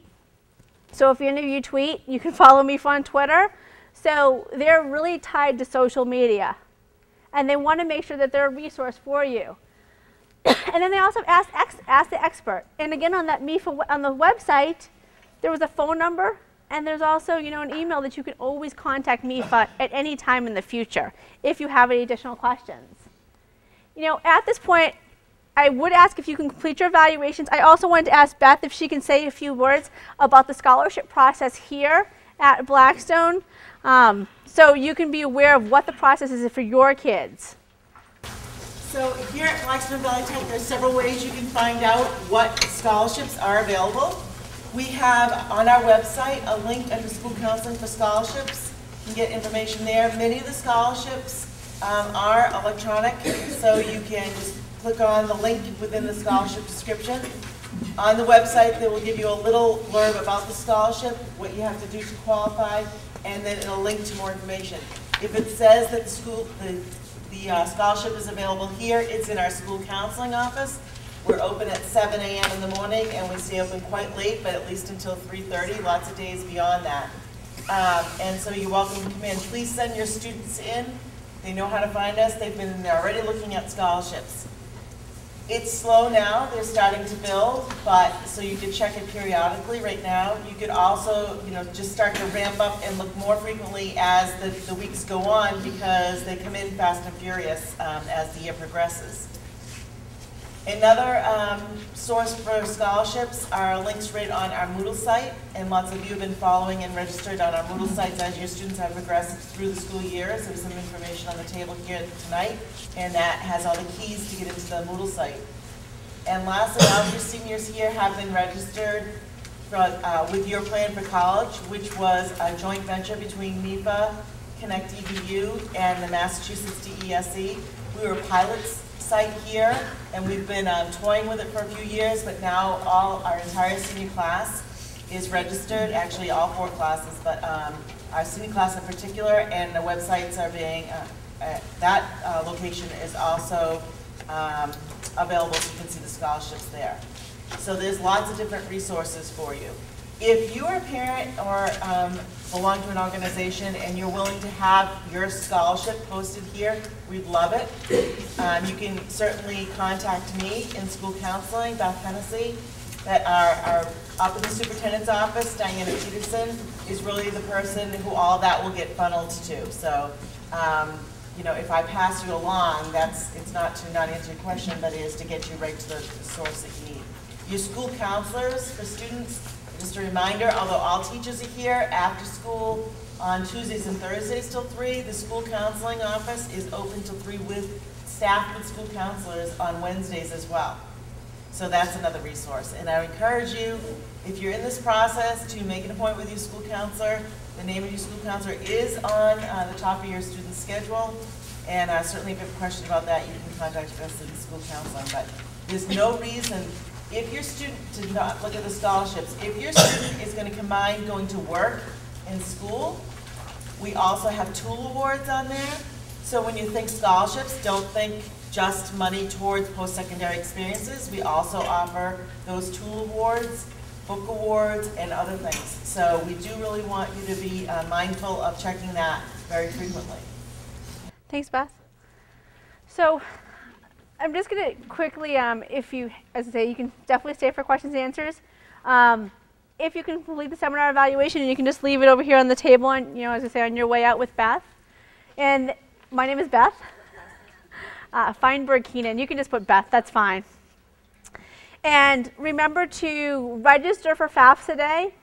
So if any of you tweet, you can follow MEFA on Twitter. So they're really tied to social media, and they want to make sure that they're a resource for you. And then they also ask the expert. And again, on that MEFA on the website, there was a phone number, and there's also an email that you can always contact MEFA at any time in the future if you have any additional questions. At this point, I would ask if you can complete your evaluations. I also wanted to ask Beth if she can say a few words about the scholarship process here at Blackstone, so you can be aware of what the process is for your kids. So here at Blackstone Valley Tech, there's several ways you can find out what scholarships are available. We have on our website a link under School Counseling for Scholarships. You can get information there. Many of the scholarships are electronic, so you can just click on the link within the scholarship description. On the website, they will give you a little blurb about the scholarship, what you have to do to qualify, and then it'll link to more information. If it says that the scholarship is available here, it's in our school counseling office. We're open at 7 a.m. in the morning, and we stay open quite late, but at least until 3:30, lots of days beyond that. And so you're welcome to come in. Please send your students in. They know how to find us. They've been already looking at scholarships. It's slow now. They're starting to build, but so you could check it periodically right now. You could also, just start to ramp up and look more frequently as the weeks go on, because they come in fast and furious as the year progresses. Another source for scholarships are links right on our Moodle site, and lots of you have been following and registered on our Moodle sites as your students have progressed through the school year. So there's some information on the table here tonight, and that has all the keys to get into the Moodle site. And lastly, all of your seniors here have been registered with your plan for college, which was a joint venture between MEFA, Connect EDU, and the Massachusetts DESE. We were pilots site here, and we've been toying with it for a few years, but now our entire senior class is registered, actually all 4 classes, but our senior class in particular, and the websites are being, that location is also available, so you can see the scholarships there. So there's lots of different resources for you. If you are a parent or belong to an organization and you're willing to have your scholarship posted here, we'd love it. You can certainly contact me in school counseling, Beth Hennessy, that are up in the superintendent's office. Diana Peterson is really the person who all that will get funneled to. So, if I pass you along, it's not to not answer your question, but it is to get you right to the source that you need. Your school counselors for students, just a reminder, although all teachers are here after school on Tuesdays and Thursdays till 3, the school counseling office is open till 3 with staff with school counselors on Wednesdays as well. So that's another resource. And I encourage you, if you're in this process, to make an appointment with your school counselor. The name of your school counselor is on the top of your student's schedule. And certainly if you have a question about that, you can contact us at the school counseling. But there's no reason, if your student did not look at the scholarships, if your student is going to combine going to work and school, we also have tool awards on there. So when you think scholarships, don't think just money towards post-secondary experiences. We also offer those tool awards, book awards, and other things. So we do really want you to be mindful of checking that very frequently. Thanks, Beth. So I'm just going to quickly, if you, as I say, you can definitely stay for questions and answers. If you can complete the seminar evaluation, you can just leave it over here on the table, on, as I say, on your way out with Beth. And my name is Beth Feinberg-Keenan. You can just put Beth, that's fine. And remember to register for FAFSA Day.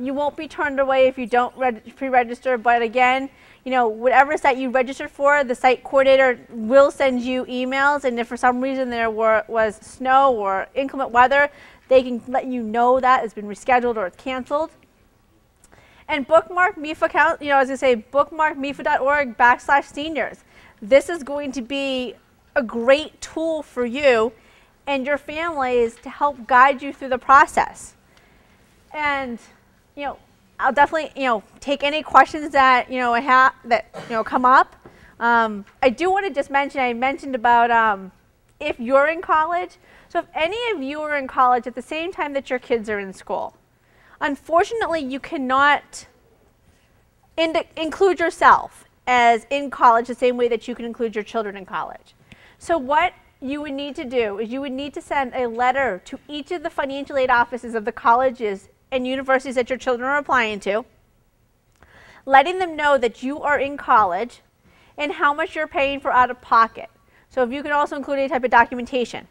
You won't be turned away if you don't pre-register, but again, whatever site you registered for, the site coordinator will send you emails, and if for some reason there was snow or inclement weather, they can let you know that it's been rescheduled or it's canceled. And bookmark MEFA, as I say, bookmark MEFA.org/seniors. This is going to be a great tool for you and your families to help guide you through the process. And, I'll definitely, take any questions that, come up. I do want to just mention, I mentioned about if you're in college. So if any of you are in college at the same time that your kids are in school, unfortunately, you cannot include yourself as in college the same way that you can include your children in college. So what you would need to do is you would need to send a letter to each of the financial aid offices of the colleges and universities that your children are applying to, letting them know that you are in college and how much you're paying for out of pocket. So if you can also include any type of documentation.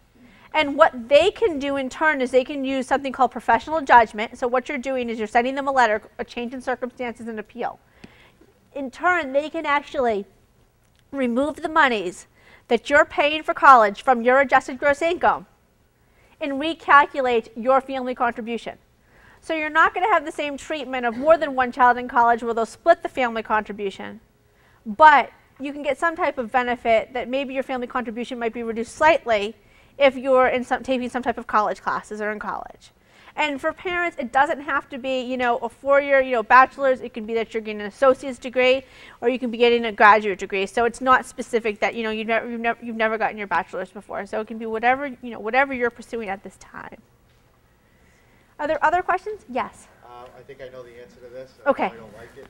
And what they can do in turn is they can use something called professional judgment. So what you're doing is you're sending them a letter, a change in circumstances and appeal. In turn, they can actually remove the monies that you're paying for college from your adjusted gross income and recalculate your family contribution. So you're not going to have the same treatment of more than one child in college where they'll split the family contribution, but you can get some type of benefit that maybe your family contribution might be reduced slightly if you're taking some type of college classes or in college. And for parents, it doesn't have to be, you know, a 4-year, you know, bachelor's. It can be that you're getting an associate's degree, or you can be getting a graduate degree. So it's not specific that, you know, you've never gotten your bachelor's before. So it can be whatever, you know, whatever you're pursuing at this time. Are there other questions? Yes. I think I know the answer to this. Okay. I don't like it.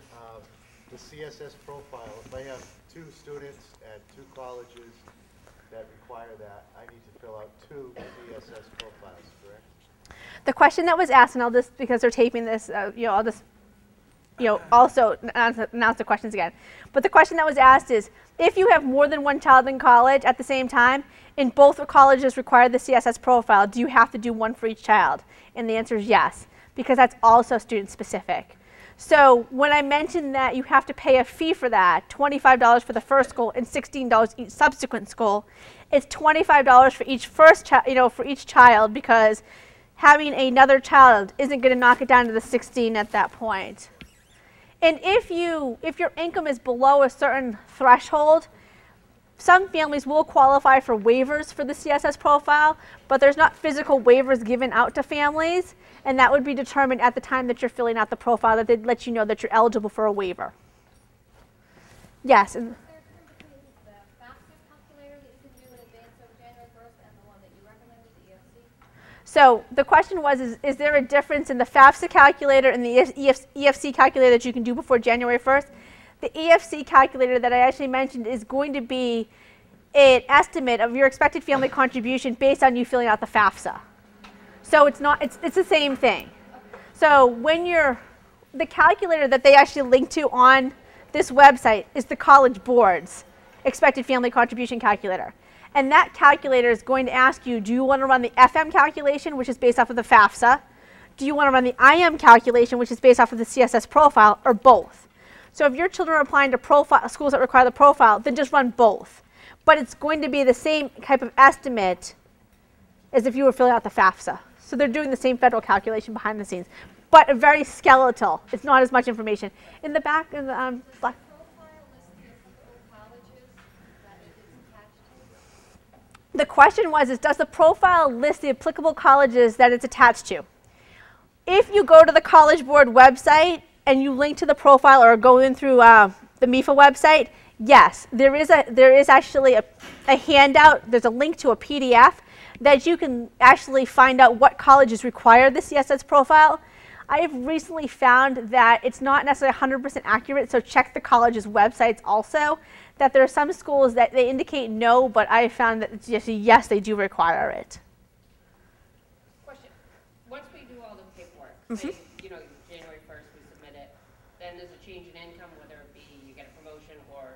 The CSS profile. If I have 2 students at 2 colleges that require that, I need to fill out 2 CSS profiles, correct? The question that was asked, and I'll just, because they're taping this, you know, I'll just, you know, also announce the questions again. But the question that was asked is, if you have more than one child in college at the same time, and both the colleges require the CSS profile, do you have to do one for each child? And the answer is yes, because that's also student specific. So when I mentioned that you have to pay a fee for that, $25 for the first school and $16 each subsequent school, it's $25 for each for each child, because having another child isn't going to knock it down to the 16 at that point. And if your income is below a certain threshold, some families will qualify for waivers for the CSS profile, but there's not physical waivers given out to families, and that would be determined at the time that you're filling out the profile, that they'd let you know that you're eligible for a waiver. Yes. And so the question was, is there a difference in the FAFSA calculator and the EFC calculator that you can do before January 1st? The EFC calculator that I actually mentioned is going to be an estimate of your expected family contribution based on you filling out the FAFSA. So it's the same thing. So when the calculator that they actually link to on this website is the College Board's expected family contribution calculator. And that calculator is going to ask you, do you want to run the FM calculation, which is based off of the FAFSA? Do you want to run the IM calculation, which is based off of the CSS profile, or both? So if your children are applying to schools that require the profile, then just run both. But it's going to be the same type of estimate as if you were filling out the FAFSA. So they're doing the same federal calculation behind the scenes, but very skeletal. It's not as much information. In the back, in the black. The question was, does the profile list the applicable colleges that it's attached to? If you go to the College Board website and you link to the profile or go in through the MEFA website, yes, there is actually a handout. There's a link to a PDF that you can actually find out what colleges require the CSS profile. I've recently found that it's not necessarily 100% accurate, so check the college's websites also. That there are some schools that they indicate no, but I found that yes, they do require it. Question. Once we do all the paperwork, say, you know, January 1st we submit it, then there's a change in income, whether it be you get a promotion or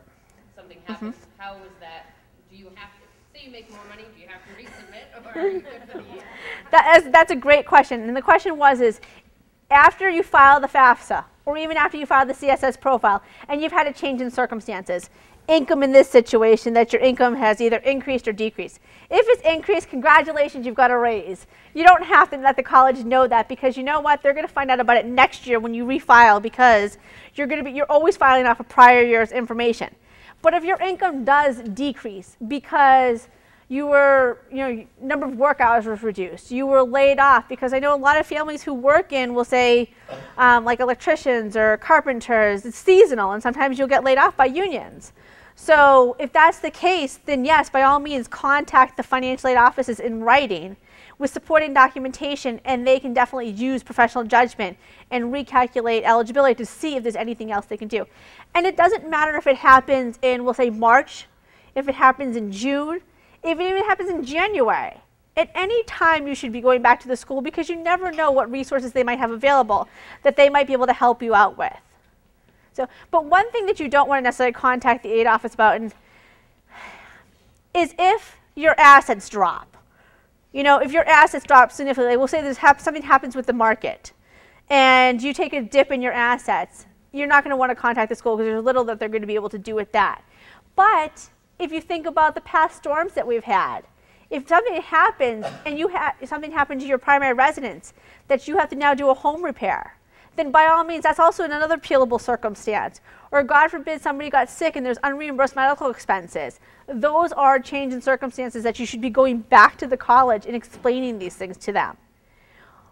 something happens. How is that? Do you have to, say you make more money, do you have to resubmit, or are you good for the year? That's a great question. And the question was, after you file the FAFSA, or even after you file the CSS profile, and you've had a change in circumstances, income in this situation, that your income has either increased or decreased. If it's increased, congratulations, you've got a raise. You don't have to let the college know that, because you know what, they're going to find out about it next year when you refile, because you're always filing off of prior year's information. But if your income does decrease because number of work hours was reduced, you were laid off, because I know a lot of families who work in, will say, like electricians or carpenters, it's seasonal, and sometimes you'll get laid off by unions. So if that's the case, then yes, by all means, contact the financial aid offices in writing with supporting documentation, and they can definitely use professional judgment and recalculate eligibility to see if there's anything else they can do. And it doesn't matter if it happens in, we'll say, March, if it happens in June, if it even happens in January. At any time you should be going back to the school, because you never know what resources they might have available that they might be able to help you out with. So, but one thing that you don't want to necessarily contact the aid office about, and is if your assets drop. You know, if your assets drop significantly, we'll say something happens with the market and you take a dip in your assets, you're not going to want to contact the school because there's little that they're going to be able to do with that. But if you think about the past storms that we've had, if something happens and something happened to your primary residence that you have to now do a home repair, then by all means that's also another appealable circumstance. Or God forbid somebody got sick and there's unreimbursed medical expenses. Those are change in circumstances that you should be going back to the college and explaining these things to them.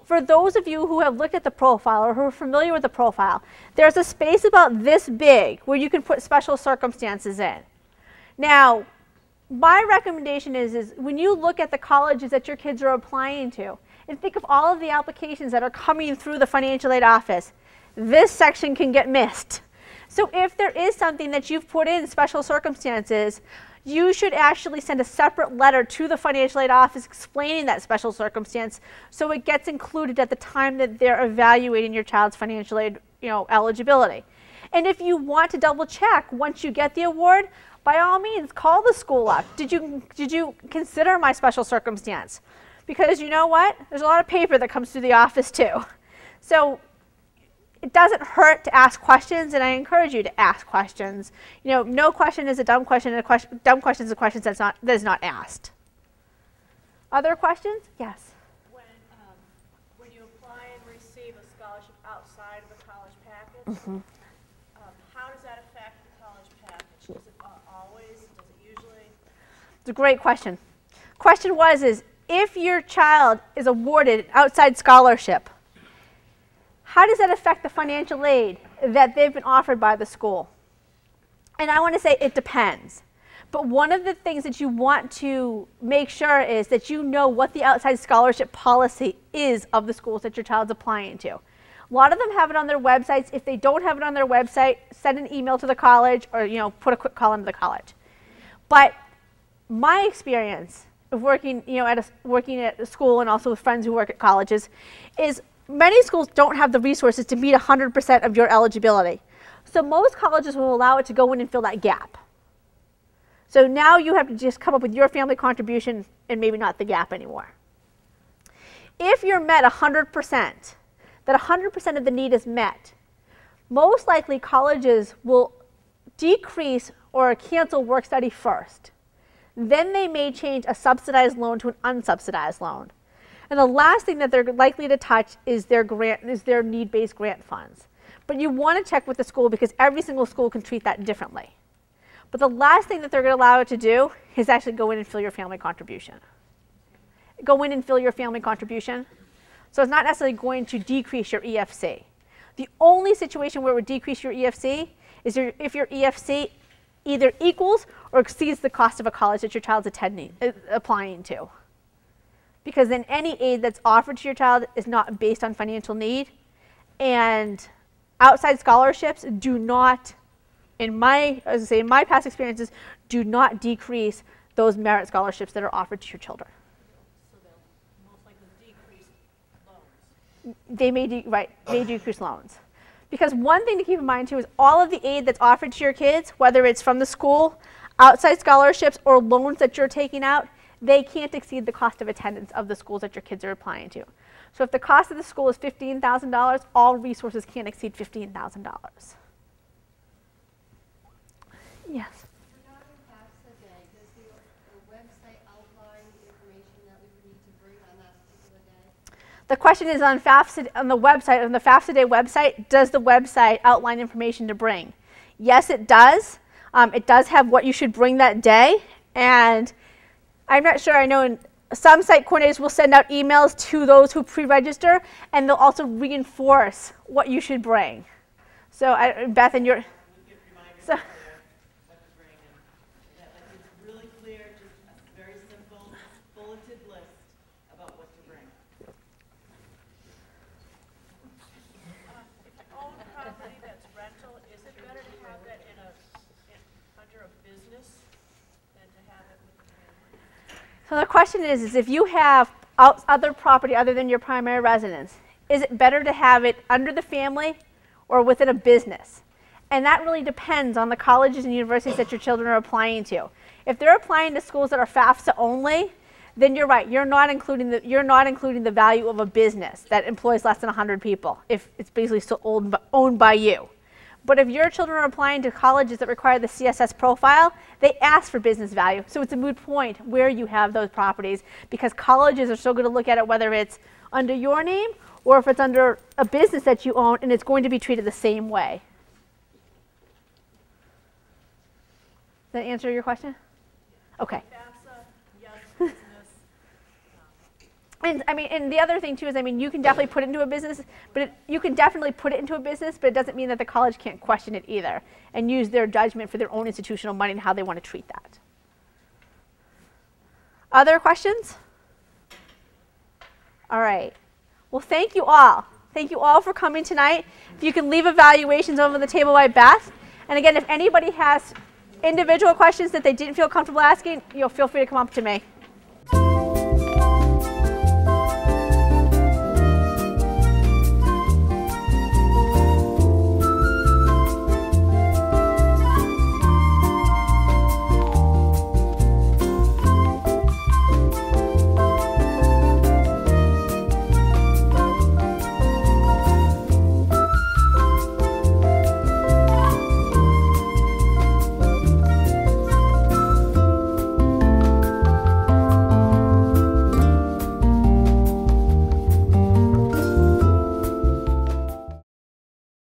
For those of you who have looked at the profile or who are familiar with the profile, there's a space about this big where you can put special circumstances in. Now, my recommendation is when you look at the colleges that your kids are applying to, and think of all of the applications that are coming through the financial aid office, this section can get missed. So if there is something that you've put in special circumstances, you should actually send a separate letter to the financial aid office explaining that special circumstance so it gets included at the time that they're evaluating your child's financial aid, eligibility. And if you want to double check once you get the award, by all means, call the school up. Did you consider my special circumstance? Because you know what? There's a lot of paper that comes through the office too. So it doesn't hurt to ask questions, and I encourage you to ask questions. No question is a dumb question, and a dumb question is a question that is not asked. Other questions? Yes. When you apply and receive a scholarship outside of a college package, how does that affect the college package? Does it always? Does it usually? It's a great question. Question is if your child is awarded an outside scholarship, how does that affect the financial aid that they've been offered by the school? And I want to say it depends. But one of the things that you want to make sure is that you know what the outside scholarship policy is of the schools that your child's applying to. A lot of them have it on their websites. If they don't have it on their website, send an email to the college or put a quick call into the college. But my experience of working at a school and also with friends who work at colleges is many schools don't have the resources to meet 100% of your eligibility. So most colleges will allow it to go in and fill that gap. So now you have to just come up with your family contribution and maybe not the gap anymore. If you're met 100%, that 100% of the need is met, most likely colleges will decrease or cancel work study first. Then they may change a subsidized loan to an unsubsidized loan. And the last thing that they're likely to touch is their need-based grant funds. But you want to check with the school because every single school can treat that differently. But the last thing that they're going to allow it to do is actually go in and fill your family contribution. Go in and fill your family contribution. So it's not necessarily going to decrease your EFC. The only situation where it would decrease your EFC is if your EFC either equals or exceeds the cost of a college that your child's applying to. Because then any aid that's offered to your child is not based on financial need. And outside scholarships do not, in my past experiences, do not decrease those merit scholarships that are offered to your children. So they'll most likely decrease loans. They may decrease loans. Because one thing to keep in mind too is all of the aid that's offered to your kids, whether it's from the school, outside scholarships, or loans that you're taking out, they can't exceed the cost of attendance of the schools that your kids are applying to. So if the cost of the school is $15,000, all resources can't exceed $15,000. Yes? Regarding FAFSA Day, does the website outline the information that we need to bring on that particular day? The question is on the FAFSA Day website, does the website outline information to bring? Yes, it does. It does have what you should bring that day. And I'm not sure, I know some site coordinators will send out emails to those who pre-register, and they'll also reinforce what you should bring. So, Beth, and you're... So, What to bring, and it's really clear, just a very simple, bulleted list about what to bring. If you own property that's rental, is it better to have that under a business than to have it with the family? So the question is if you have other property other than your primary residence, is it better to have it under the family or within a business? And that really depends on the colleges and universities that your children are applying to. If they're applying to schools that are FAFSA only, then you're right. You're not including the value of a business that employs less than 100 people if it's basically still owned by you. But if your children are applying to colleges that require the CSS profile, they ask for business value. So it's a moot point where you have those properties, because colleges are still going to look at it whether it's under your name or if it's under a business that you own, and it's going to be treated the same way. Does that answer your question? Okay. FAFSA, yes, business. And I mean, and the other thing too is, I mean, you can definitely put it into a business, but you can definitely put it into a business, but it doesn't mean that the college can't question it either and use their judgment for their own institutional money and how they want to treat that. Other questions? All right. Well, thank you all. Thank you all for coming tonight. If you can leave evaluations over the table by Beth. And again, if anybody has individual questions that they didn't feel comfortable asking, feel free to come up to me.